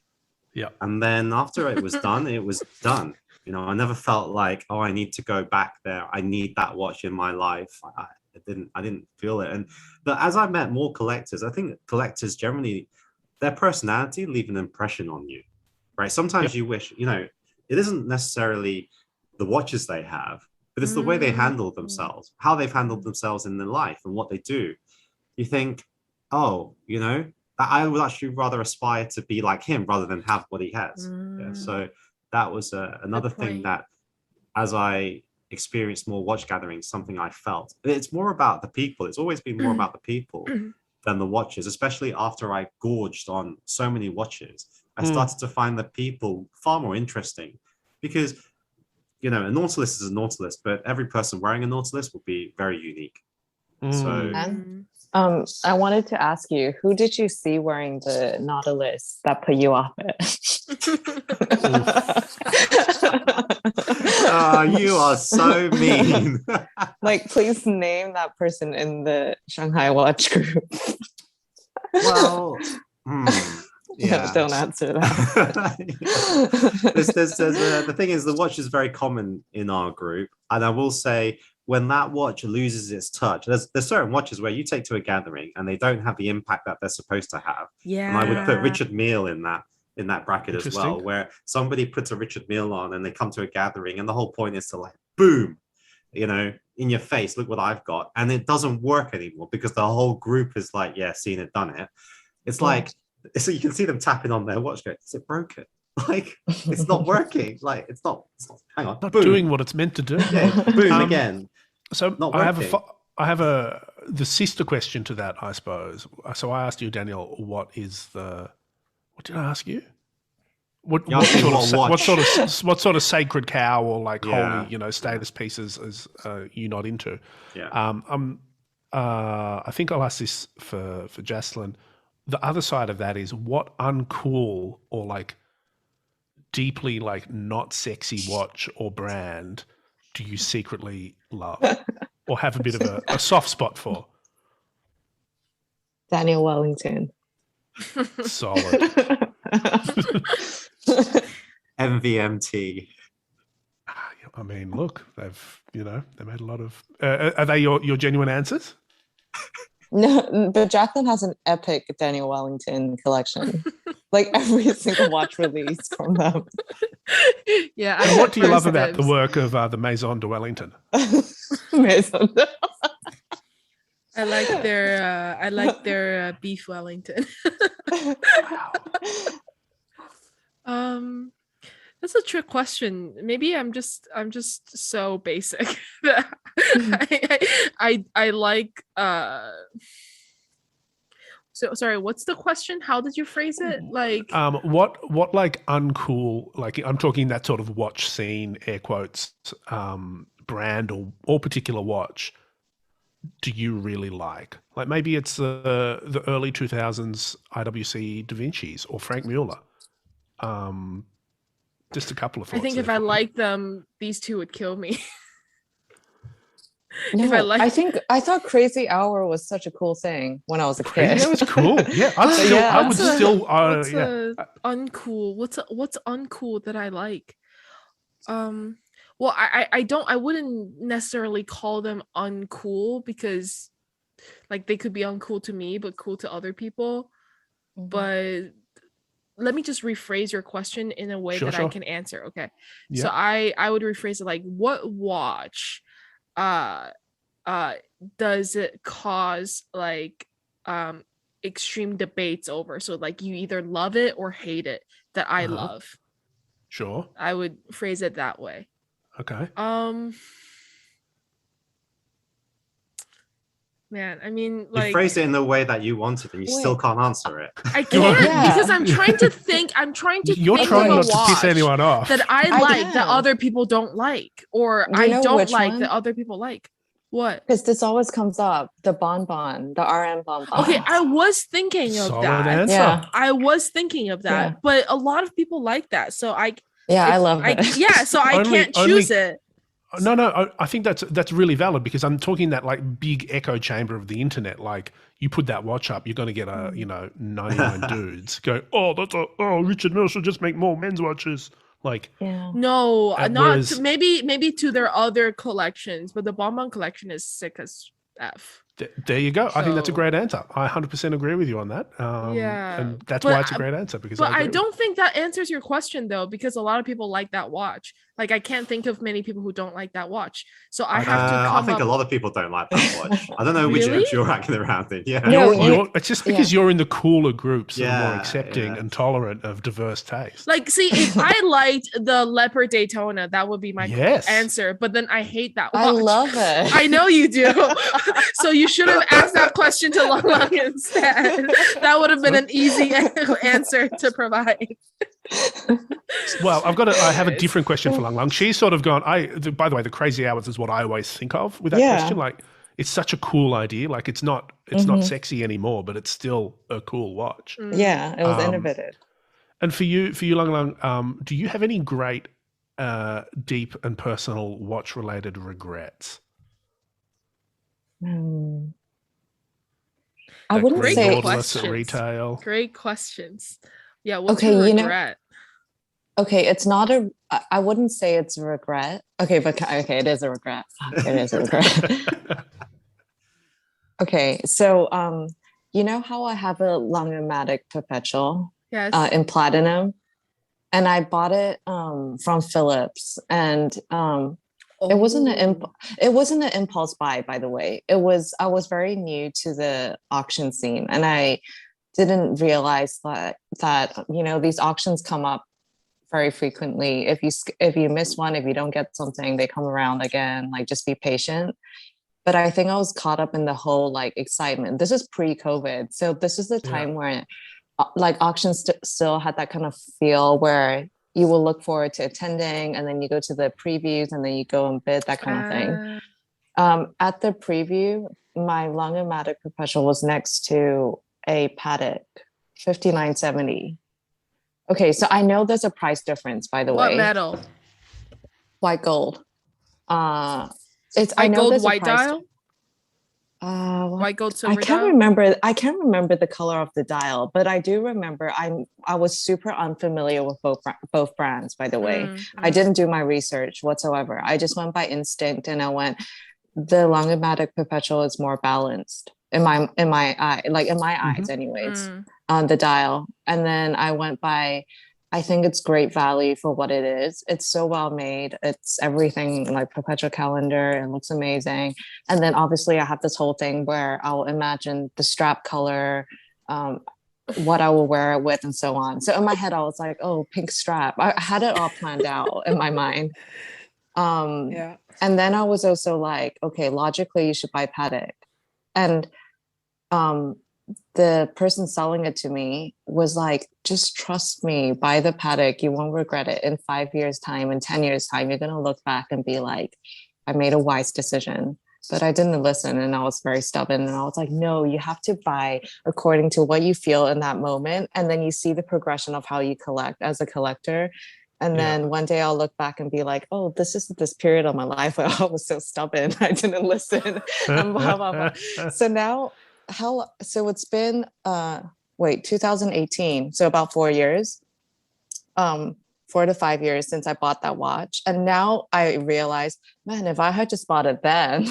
Yeah. And then after it was done, it was done. I never felt like, oh, I need to go back there. I need that watch in my life. I didn't feel it. But as I met more collectors, I think collectors generally, their personality leave an impression on you, right? Sometimes you wish, it isn't necessarily the watches they have, but it's the way they handle themselves, how they've handled themselves in their life and what they do. You think, oh, I would actually rather aspire to be like him rather than have what he has. Yeah, so that was another thing that, as I experienced more watch gatherings, something I felt. It's more about the people. It's always been more about the people than the watches, especially after I gorged on so many watches. I started to find the people far more interesting because, a Nautilus is a Nautilus, but every person wearing a Nautilus will be very unique. So I wanted to ask you, who did you see wearing the Nautilus that put you off it? Oh, you are so mean. Like, please name that person in the Shanghai Watch group. Well, yeah. Don't answer that. The thing is, the watch is very common in our group, and I will say, when that watch loses its touch, there's certain watches where you take to a gathering and they don't have the impact that they're supposed to have. Yeah. And I would put Richard Mille in that bracket as well, where somebody puts a Richard Mille on and they come to a gathering and the whole point is to like, boom, in your face, look what I've got. And it doesn't work anymore because the whole group is like, yeah, seen it, done it. It's like, so you can see them tapping on their watch going, is it broken? Like, it's not working. Like, it's not hang on. Not boom. doing what it's meant to do. Yeah, boom again. So Not I working. have the sister question to that, I suppose. So I asked you, Daniel, what did I ask you? What Yeah, okay, what sort of sacred cow or like Yeah. holy, status pieces is you not into? Yeah. I think I'll ask this for Jaslyn. The other side of that is what uncool or like deeply like not sexy watch or brand do you secretly love or have a bit of a soft spot for? Daniel Wellington. Solid. MVMT. I mean, look, they made a lot of. Are they your genuine answers? No, but Jacqueline has an epic Daniel Wellington collection. Like every single watch release from them. Yeah. And what do you love about the dibs. work of the Maison de Wellington? Amazing. I like their beef Wellington. That's a trick question. Maybe I'm just so basic that I like so sorry, what's the question? How did you phrase it? Like what like uncool, like I'm talking that sort of watch scene, air quotes, brand or particular watch do you really like? Like maybe it's the early 2000s IWC Da Vinci's or Frank Mueller. Just a couple of thoughts. I think if I liked them, these two would kill me. No, if I thought Crazy Hour was such a cool thing when I was a kid. Yeah, it was cool. Yeah, uncool. What's uncool that I like? Well, I wouldn't necessarily call them uncool because like they could be uncool to me, but cool to other people. Mhm. But let me just rephrase your question in a way that I can answer. Okay. Yeah. So I would rephrase it like, what watch does it cause like extreme debates over? So like you either love it or hate it that I love. Sure. I would phrase it that way. Okay. Man, I mean, like You phrased it in the way that you wanted, and you still can't answer it. I can't because I'm trying to think. You're think trying of a not to piss watch anyone off. that I like that can. other people don't like, or You know I don't which like one? that other people like. What? Because this always comes up, the bonbon, the RM bonbon. Okay, I was thinking of Solid that. answer. Yeah. I was thinking of that, Yeah. but a lot of people like that. So I love it. Yeah, so I can't choose it. No, I think that's really valid because I'm talking that like big echo chamber of the internet. Like you put that watch up, you're going to get 99 dudes go, Richard Mille should just make more men's watches. Like No, whereas, maybe to their other collections, but the bonbon collection is sick as F. There you go. I think that's a great answer. I 100% agree with you on that. And that's why it's a great answer because I don't think that answers your question though, because a lot of people like that watch. Like I can't think of many people who don't like that watch. So I have to come I think a lot of people don't like that watch. I don't know which Really? you're acting around in. Yeah. It's just because you're in the cooler groups that are more Yeah, accepting yeah. and tolerant of diverse taste. Like, see, if I liked the Leopard Daytona, that would be my answer. But then I hate that watch. I love it. I know you do. So you should have asked that question to Lang Lang instead. That would have been an easy answer to provide. Well, I have a different question for Lang Lang. She's sort of gone, by the way, the Crazy Hours is what I always think of with that question. Like, it's such a cool idea. Like, it's not sexy anymore, but it's still a cool watch. Yeah, it was innovative. And for you, Lang Lang, do you have any great, deep and personal watch-related regrets? I wouldn't say at retail. Great questions. Yeah. What's Okay, your regret? Okay, it's not I wouldn't say it's a regret. Okay, but it is a regret. It is a regret. Okay, so you know how I have a Lange-Matic Perpetual in platinum, and I bought it from Philips, and it wasn't an impulse buy, by the way. I was very new to the auction scene, and I didn't realize that these auctions come up very frequently. If you miss one, if you don't get something, they come around again. Like, just be patient. But I think I was caught up in the whole like excitement. This is pre-COVID, so this is the time where like auctions still had that kind of feel where you will look forward to attending, and then you go to the previews, and then you go and bid, that kind of thing. At the preview, my Longomatic Perpetual was next to a Paddock 5970. Okay, so I know there's a price difference, by the way. What metal? White gold. It's White I know gold, there's a white price dial? White gold, I silver can't dial? remember. I can't remember the color of the dial, but I do remember. I was super unfamiliar with both brands. By the way, I didn't do my research whatsoever. I just went by instinct, and I went. The Longomatic Perpetual is more balanced in my eye, like in my eyes, anyways. On the dial, and then I went by. I think it's great value for what it is. It's so well made. It's everything like perpetual calendar. It looks amazing. And then obviously I have this whole thing where I'll imagine the strap color, what I will wear it with, and so on. So in my head, I was like, oh, pink strap. I had it all planned out in my mind. And then I was also like, okay, logically you should buy Paddock. And the person selling it to me was like, just trust me, buy the Paddock. You won't regret it. In 5 years' time, in 10 years' time, you're going to look back and be like, I made a wise decision. But I didn't listen, and I was very stubborn. And I was like, no, you have to buy according to what you feel in that moment. And then you see the progression of how you collect as a collector. And then one day I'll look back and be like, oh, this is this period of my life where I was so stubborn. I didn't listen. And blah, blah, blah. So now, so it's been 2018, so about 4 years, 4 to 5 years since I bought that watch. And now I realize, man, if I had just bought it then,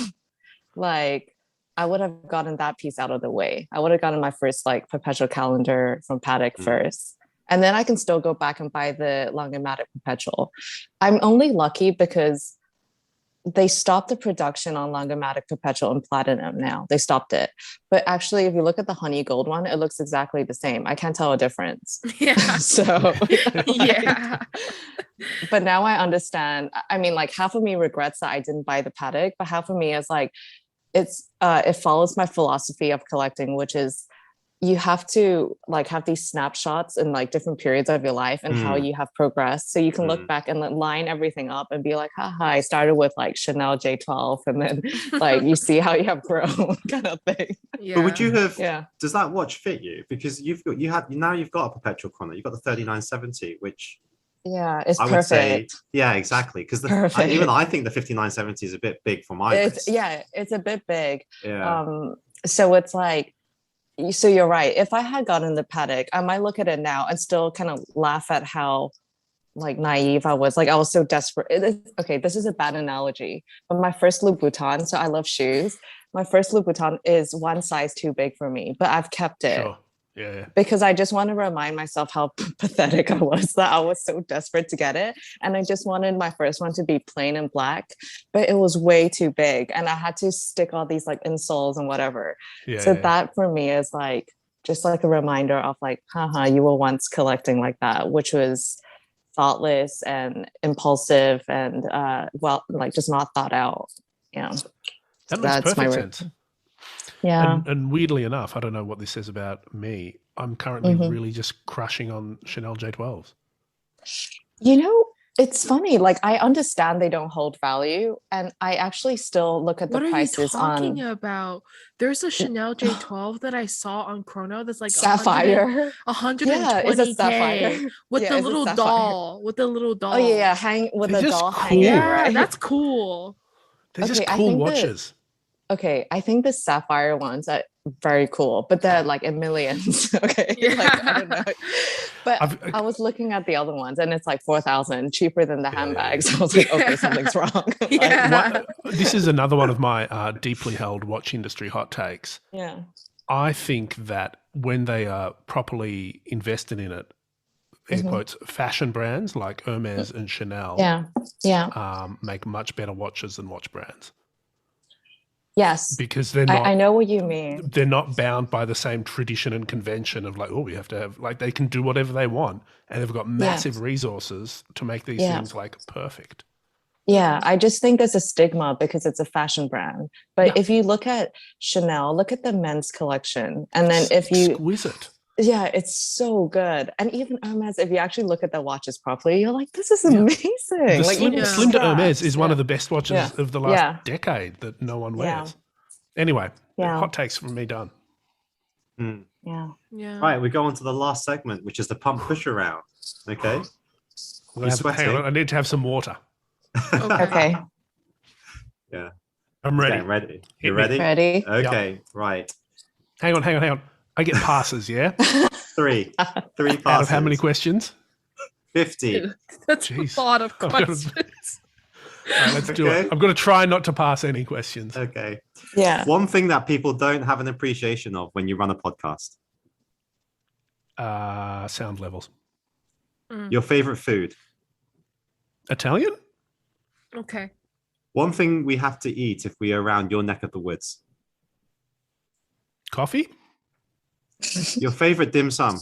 like I would have gotten that piece out of the way. I would have gotten my first like perpetual calendar from Paddock first, and then I can still go back and buy the Longomatic Perpetual. I'm only lucky because they stopped the production on Longomatic Perpetual and Platinum now. They stopped it. But actually, if you look at the honey gold one, it looks exactly the same. I can't tell a difference. Yeah. So, yeah. But now I understand. I mean, like half of me regrets that I didn't buy the Paddock, but half of me is like, it follows my philosophy of collecting, which is you have to like have these snapshots in like different periods of your life and how you have progressed. So you can look back and line everything up and be like, haha, I started with like Chanel J12 and then like you see how you have grown kind of thing. Yeah. But would you have, does that watch fit you? Because you've got a perpetual chrono, you've got the 3970, which it's I would perfect. say, yeah, exactly. Because even I think the 5970 is a bit big for my wrist. It's a bit big. Yeah. So it's like, so you're right. If I had gotten the Paddock, I might look at it now and still kind of laugh at how like naive I was. Like I was so desperate. Okay, this is a bad analogy, but my first Louboutin, so I love shoes. My first Louboutin is one size too big for me, but I've kept it. Sure. Yeah. Because I just want to remind myself how pathetic I was, that I was so desperate to get it. And I just wanted my first one to be plain and black, but it was way too big. And I had to stick all these like insoles and whatever. That for me is like, just like a reminder of like, haha, you were once collecting like that, which was thoughtless and impulsive and like just not thought out. Yeah. That makes perfect sense. Yeah. And weirdly enough, I don't know what this says about me. I'm currently really just crushing on Chanel J12s. You know, it's funny. Like I understand they don't hold value, and I actually still look at the prices on. What are you talking about? There's a Chanel J12 that I saw on Chrono that's like sapphire, 120K it's a sapphire with the little doll. With the little doll. Oh yeah, hang with the doll cool. hanging. Yeah, right? That's cool. They're just cool watches. I think the sapphire ones are very cool, but they're like in millions. Okay. Like, I don't know. But I was looking at the other ones and it's like 4,000 cheaper than the handbags. I was like, okay, something's wrong. This is another one of my deeply held watch industry hot takes. Yeah. I think that when they are properly invested in it, air quotes, fashion brands like Hermes and Chanel make much better watches than watch brands. Yes, because they're not. I know what you mean. They're not bound by the same tradition and convention of like, oh, we have to have like they can do whatever they want, and they've got massive resources to make these things like perfect. Yeah, I just think there's a stigma because it's a fashion brand. But if you look at Chanel, look at the men's collection, and then if you exquisite. Yeah, it's so good. And even Hermes, if you actually look at the watches properly, you're like, this is Yeah. amazing. The Like Slim, even Slim to Hermes straps. is one Yeah. of the best watches Yeah. of the last decade that no one Yeah. wears. Anyway, Yeah. hot takes from me done. Hmm. Yeah. Yeah. Right, we go on to the last segment, which is the pump pusher round. Okay. Hang on, I need to have some water. Okay. Yeah. I'm ready. Getting ready. Hit You me. ready? Ready? Okay. Right. Hang on. I get passes, yeah? Three passes. Out of how many questions? 50. That's Jeez. a lot of I've gotta- questions. All right, let's do Okay. it. I'm going to try not to pass any questions. Okay. Yeah. One thing that people don't have an appreciation of when you run a podcast. Sound levels. Your favorite food. Italian? Okay. One thing we have to eat if we are around your neck of the woods. Coffee? Your favorite dim sum.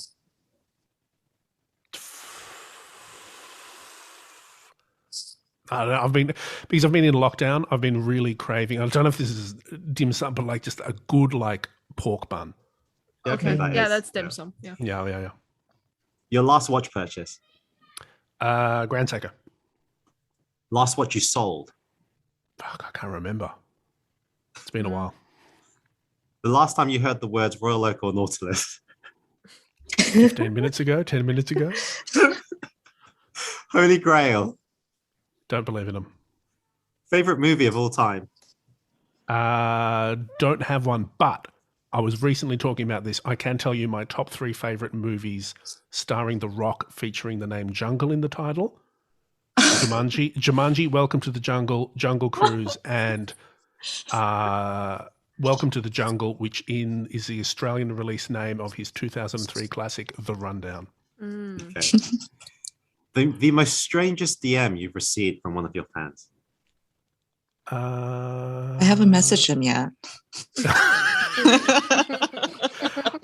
I don't know. Because I've been in lockdown, I've been really craving. I don't know if this is dim sum, but like just a good like pork bun. Yeah, Okay. that Yeah, is- that's dim sum. Yeah. Yeah. Your last watch purchase. Grand Seiko. Last watch you sold. Fuck, I can't remember. It's been a while. The last time you heard the words Royal Oak or Nautilus. 15 minutes ago, 10 minutes ago. Holy Grail. Don't believe in them. Favorite movie of all time. Don't have one, but I was recently talking about this. I can tell you my top 3 favorite movies starring The Rock featuring the name Jungle in the title. Jumanji, Welcome to the Jungle, Jungle Cruise, and Welcome to the Jungle, which is the Australian release name of his 2003 classic, The Rundown. Okay. The most strangest DM you've received from one of your fans. I haven't messaged him yet.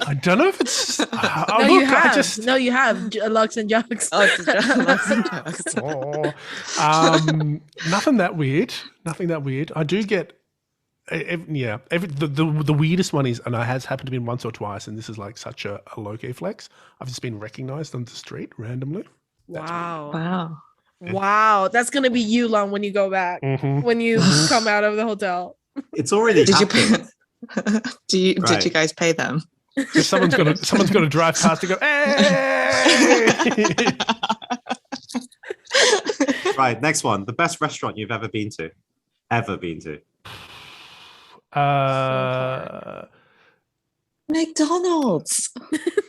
I don't know if it's. No, you have. No, you have. Lux and Jux. Nothing that weird. Nothing that weird. I do get. The weirdest one is, and it has happened to me once or twice, and this is like such a low-key flex. I've just been recognized on the street randomly. Wow. Wow. That's going to be you, Lon, when you go back. When you come out of the hotel. It's already happened. Did you guys pay them? Someone's got to drive past and go, hey! Right, next one. The best restaurant you've ever been to. McDonald's.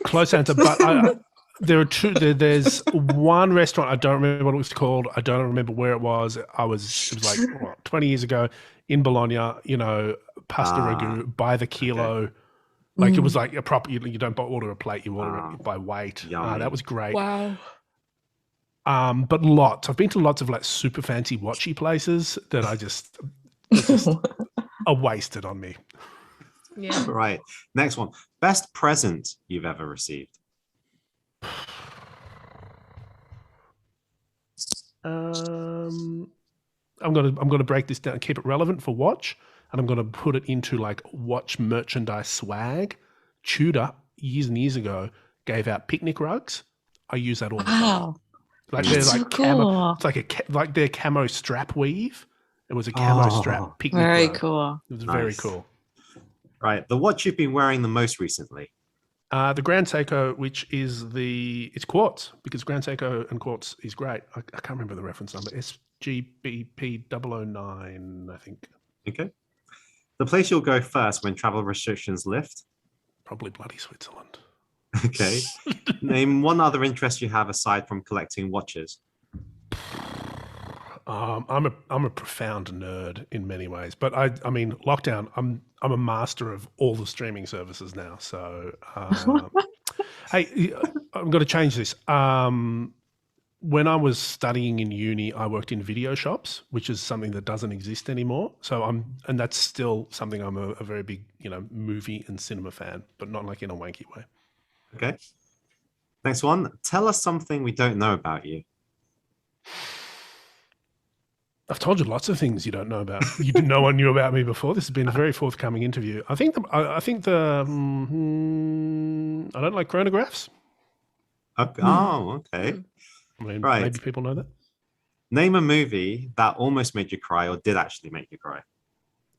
Close answer, but there are two. There's one restaurant, I don't remember what it was called. I don't remember where it was. It was like 20 years ago in Bologna, pasta ragu by the kilo. Okay. Like it was like a proper, you don't order a plate, you order it by weight. Yummy. That was great. Wow. But I've been to lots of like super fancy watchy places that I just are wasted on me. Yeah. Right. Next one. Best present you've ever received. I'm gonna break this down, keep it relevant for watch, and I'm gonna put it into like watch merchandise swag. Tudor years and years ago gave out picnic rugs. I use that all the time. Like they're That's like so camo. cool. It's like their camo strap weave. It was a camo strap picnic Very rug. cool. It was very Nice. cool. Right. The watch you've been wearing the most recently. The Grand Seiko, which is it's quartz, because Grand Seiko and quartz is great. I can't remember the reference number. SGBP009, I think. Okay. The place you'll go first when travel restrictions lift. Probably bloody Switzerland. Okay. Name one other interest you have aside from collecting watches. I'm a profound nerd in many ways, but I mean lockdown. I'm a master of all the streaming services now. So hey, I'm going to change this. When I was studying in uni, I worked in video shops, which is something that doesn't exist anymore. So and that's still something I'm a very big movie and cinema fan, but not like in a wanky way. Okay. Next one. Tell us something we don't know about you. I've told you lots of things you don't know about. No one knew about me before. This has been a very forthcoming interview. I think I don't like chronographs. Okay. Oh, okay. Hmm. I mean, Right. maybe people know that. Name a movie that almost made you cry or did actually make you cry.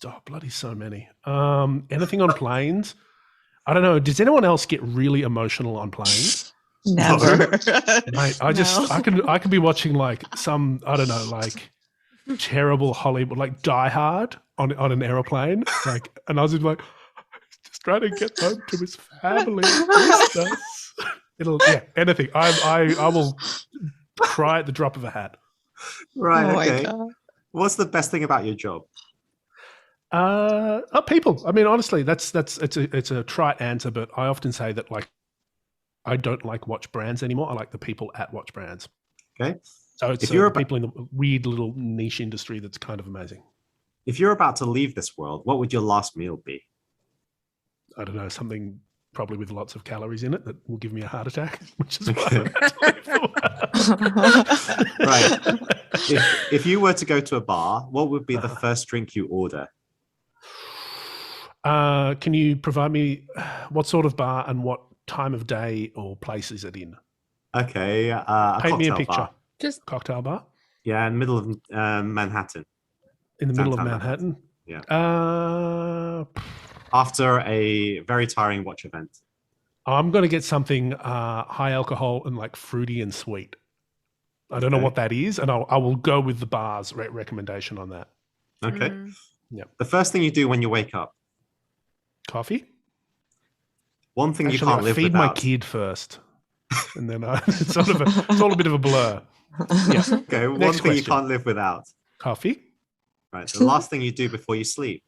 Oh, bloody so many. Anything on planes? I don't know. Does anyone else get really emotional on planes? Never. Mate, I could be watching like some, I don't know, like terrible Hollywood, like Die Hard on an aeroplane, like, and I was like, just trying to get home to his family. Anything. I will cry at the drop of a hat. Right. Oh my Okay. God. What's the best thing about your job? People. I mean, honestly, it's a trite answer, but I often say that like I don't like watch brands anymore. I like the people at watch brands. Okay. So it's the people in the weird little niche industry that's kind of amazing. If you're about to leave this world, what would your last meal be? I don't know, something probably with lots of calories in it that will give me a heart attack, which is Okay. why Right. If you were to go to a bar, what would be the first drink you order? Can you provide me what sort of bar and what time of day or place is it in? Okay. A Paint me a cocktail picture. bar. Just Cocktail bar Yeah, in the middle of Manhattan. in the middle of Downtown Manhattan. Yeah. After a very tiring watch event. I'm going to get something high alcohol and like fruity and sweet. I don't know Okay. what that is, and I will go with the bar's recommendation on that. Okay. Yeah. The first thing you do when you wake up. Coffee. One thing you Actually, can't I live feed without. my kid first, and then it's all a bit of a blur. Yeah. Okay. One Next thing you question. can't live without. Coffee. Right. The last thing you do before you sleep.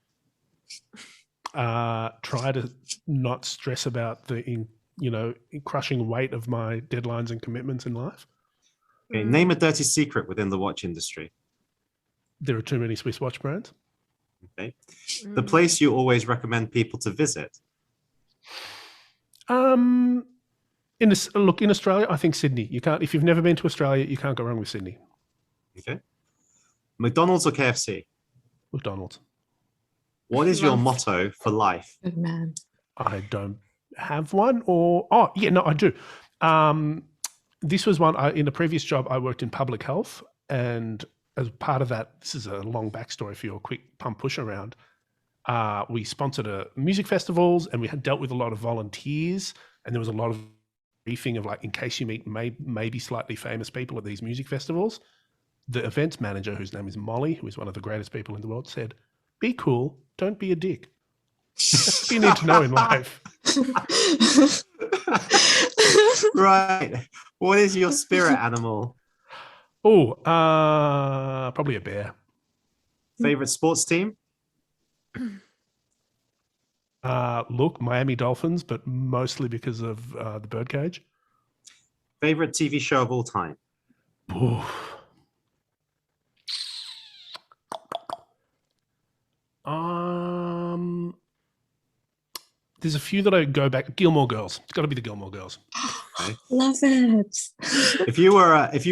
Try to not stress about the crushing weight of my deadlines and commitments in life. Okay. Name a dirty secret within the watch industry. There are too many Swiss watch brands. Okay. The place you always recommend people to visit. In Australia, I think Sydney. You can't if you've never been to Australia, you can't go wrong with Sydney. Okay. McDonald's or KFC? McDonald's. What is your motto for life? Good man. I don't have one, I do. This was one in a previous job. I worked in public health, and as part of that, this is a long backstory for your quick pump push around. We sponsored music festivals, and we had dealt with a lot of volunteers, and there was a lot of briefing of like, in case you meet maybe slightly famous people at these music festivals, the events manager, whose name is Molly, who is one of the greatest people in the world, said, "Be cool, don't be a dick." That's what you need to know in life. Right. What is your spirit animal? Oh, probably a bear. Favorite sports team? Look, Miami Dolphins, but mostly because of the birdcage. Favorite TV show of all time? Oof. There's a few that I go back. Gilmore Girls. It's got to be the Gilmore Girls. Okay. Love it. If you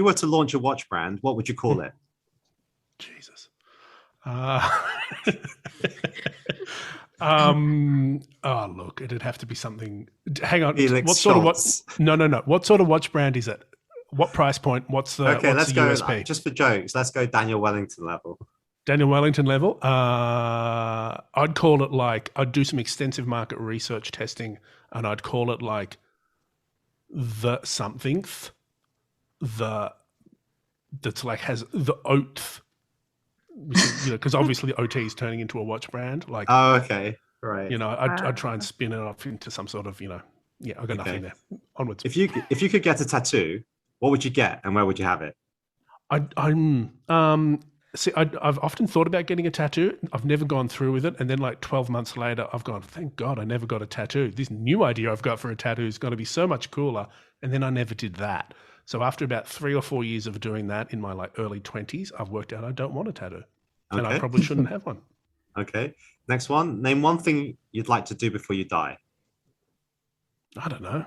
were to launch a watch brand, what would you call it? Jesus. Look, it'd have to be something. Hang on. Felix What sort Scholz. of No. What sort of watch brand is it? What price point? What's the Okay, let's the go. USP? Just for jokes, let's go Daniel Wellington level. Daniel Wellington level. I'd call it like I'd do some extensive market research testing, and I'd call it like the something that's like has the oath, because obviously OT is turning into a watch brand. Like, Oh, okay, right. I'd try and spin it off into some sort of, I got nothing there. Onwards. If you could get a tattoo, what would you get, and where would you have it? I've often thought about getting a tattoo. I've never gone through with it. And then like 12 months later, I've gone, thank God I never got a tattoo. This new idea I've got for a tattoo is going to be so much cooler. And then I never did that. So after about 3 or 4 years of doing that in my like early 20s, I've worked out I don't want a tattoo. And I Okay. probably shouldn't have one. Okay. Next one. Name one thing you'd like to do before you die. I don't know.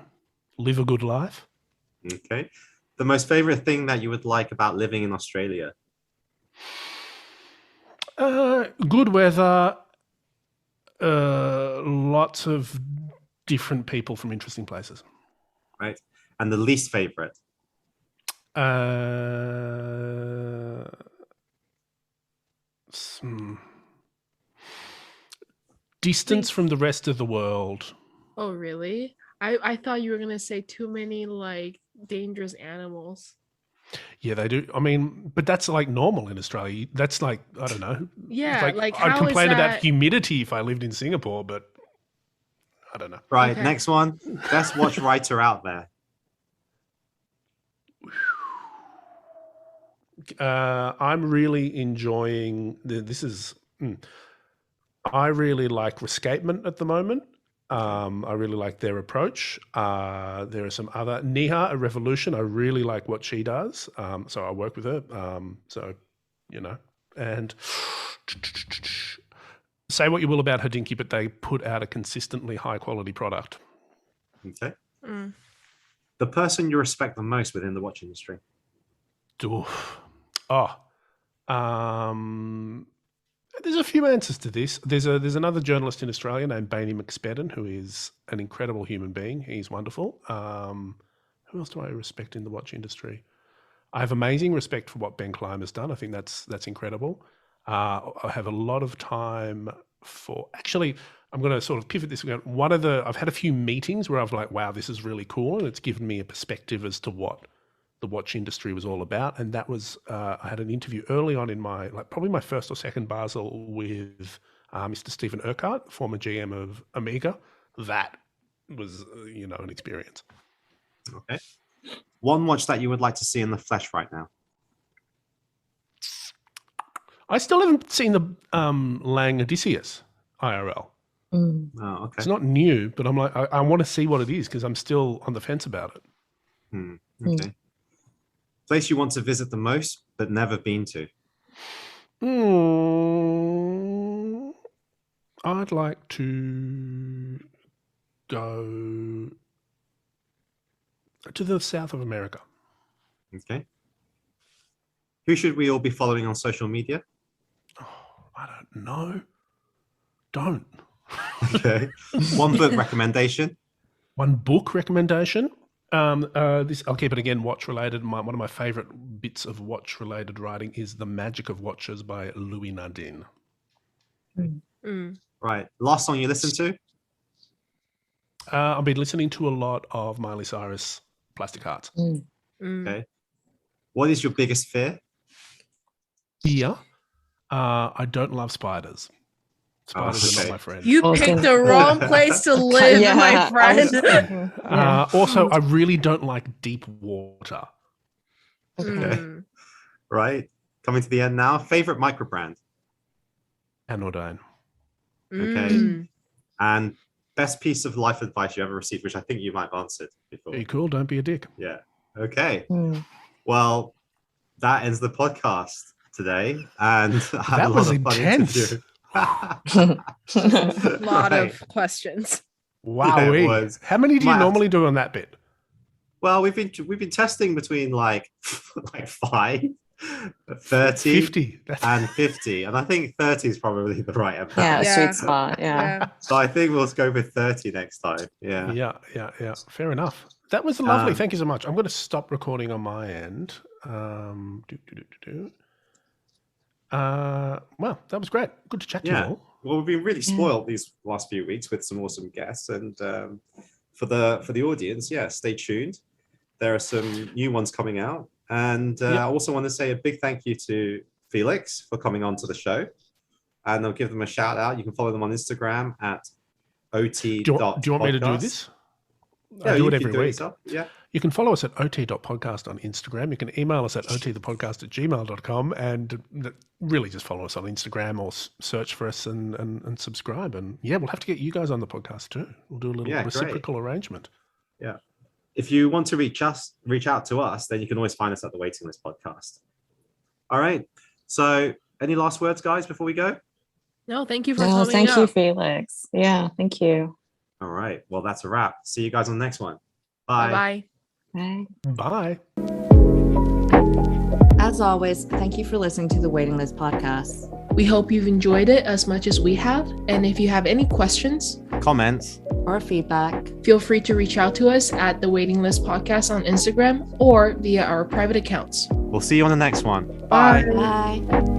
Live a good life. Okay. The most favorite thing that you would like about living in Australia. Good weather, lots of different people from interesting places. Right. And the least favorite? Distance from the rest of the world. Oh, really? I thought you were gonna say too many like dangerous animals. Yeah, they do. I mean, but that's like normal in Australia. That's like, I don't know. Yeah, like I'd how complain is about that- humidity if I lived in Singapore, but I don't know. Right. Okay. Next one. Best watch writer out there. I'm really enjoying I really like Rescapement at the moment. I really like their approach. There are some other Niha, a Revolution. I really like what she does. So I work with her. And say what you will about Hodinkee, but they put out a consistently high quality product. Okay. Mm. The person you respect the most within the watch industry. Oof. There's a few answers to this. There's another journalist in Australia named Bainey McSpadden who is an incredible human being. He's wonderful. Who else do I respect in the watch industry? I have amazing respect for what Ben Klein has done. I think that's incredible. I have a lot of time for. Actually, I'm going to sort of pivot this. I've had a few meetings where I've like, wow, this is really cool, and it's given me a perspective as to what the watch industry was all about. And that was, I had an interview early on in probably my first or second Basel with Mr. Stephen Urquhart, former GM of Amiga. That was, an experience. Okay. One watch that you would like to see in the flesh right now. I still haven't seen the Lang Odysseus IRL. Mm. Oh, okay. It's not new, but I'm like, I want to see what it is because I'm still on the fence about it. Okay. Place you want to visit the most but never been to. I'd like to go to the south of America. Okay. Who should we all be following on social media? I don't know. Don't. Okay. One book recommendation. One book recommendation. I'll keep it again watch related. One of my favorite bits of watch related writing is The Magic of Watches by Louis Nardin. Right. Last song you listen to? I've been listening to a lot of Miley Cyrus, Plastic Hearts. Okay. What is your biggest fear? Yeah. I don't love spiders. Spiders are not my friend. You picked the wrong place to live, my friend. Also, I really don't like deep water. Okay. Right. Coming to the end now. Favorite micro brand? Anodyne. Okay. And best piece of life advice you ever received, which I think you might have answered before. Be cool. Don't be a dick. Yeah. Okay. Well, that ends the podcast today. And that was intense. A lot of questions. Wow. Yeah, how many do you normally do on that bit? Well, we've been testing between like 5, 30, 50, and 50, and I think 30 is probably the right amount. Yeah, sweet spot. Yeah. So I think we'll go with 30 next time. Yeah. Fair enough. That was lovely. Thank you so much. I'm going to stop recording on my end. Well, that was great. Good to chat to you all. Well, we've been really spoiled these last few weeks with some awesome guests, and for the audience, stay tuned. There are some new ones coming out, and I also want to say a big thank you to Felix for coming on to the show, and I'll give them a shout out. You can follow them on Instagram at ot. Do you want me to do this? Yeah, I do it every week. Yeah. You can follow us at ot.podcast on Instagram. You can email us at otthepodcast@gmail.com, and really just follow us on Instagram or search for us and subscribe. And we'll have to get you guys on the podcast too. We'll do a little reciprocal arrangement. Yeah. If you want to reach out to us, then you can always find us at the Waiting List Podcast. All right. So any last words, guys, before we go? No, thank you for coming Thank you, Felix. Yeah, thank you. All right. Well, that's a wrap. See you guys on the next one. Bye. Bye. Bye. As always, thank you for listening to the Waiting List podcast. We hope you've enjoyed it as much as we have. And if you have any questions, Comments. Or feedback, feel free to reach out to us at the Waiting List Podcast on Instagram or via our private accounts. We'll see you on the next one. Bye. bye.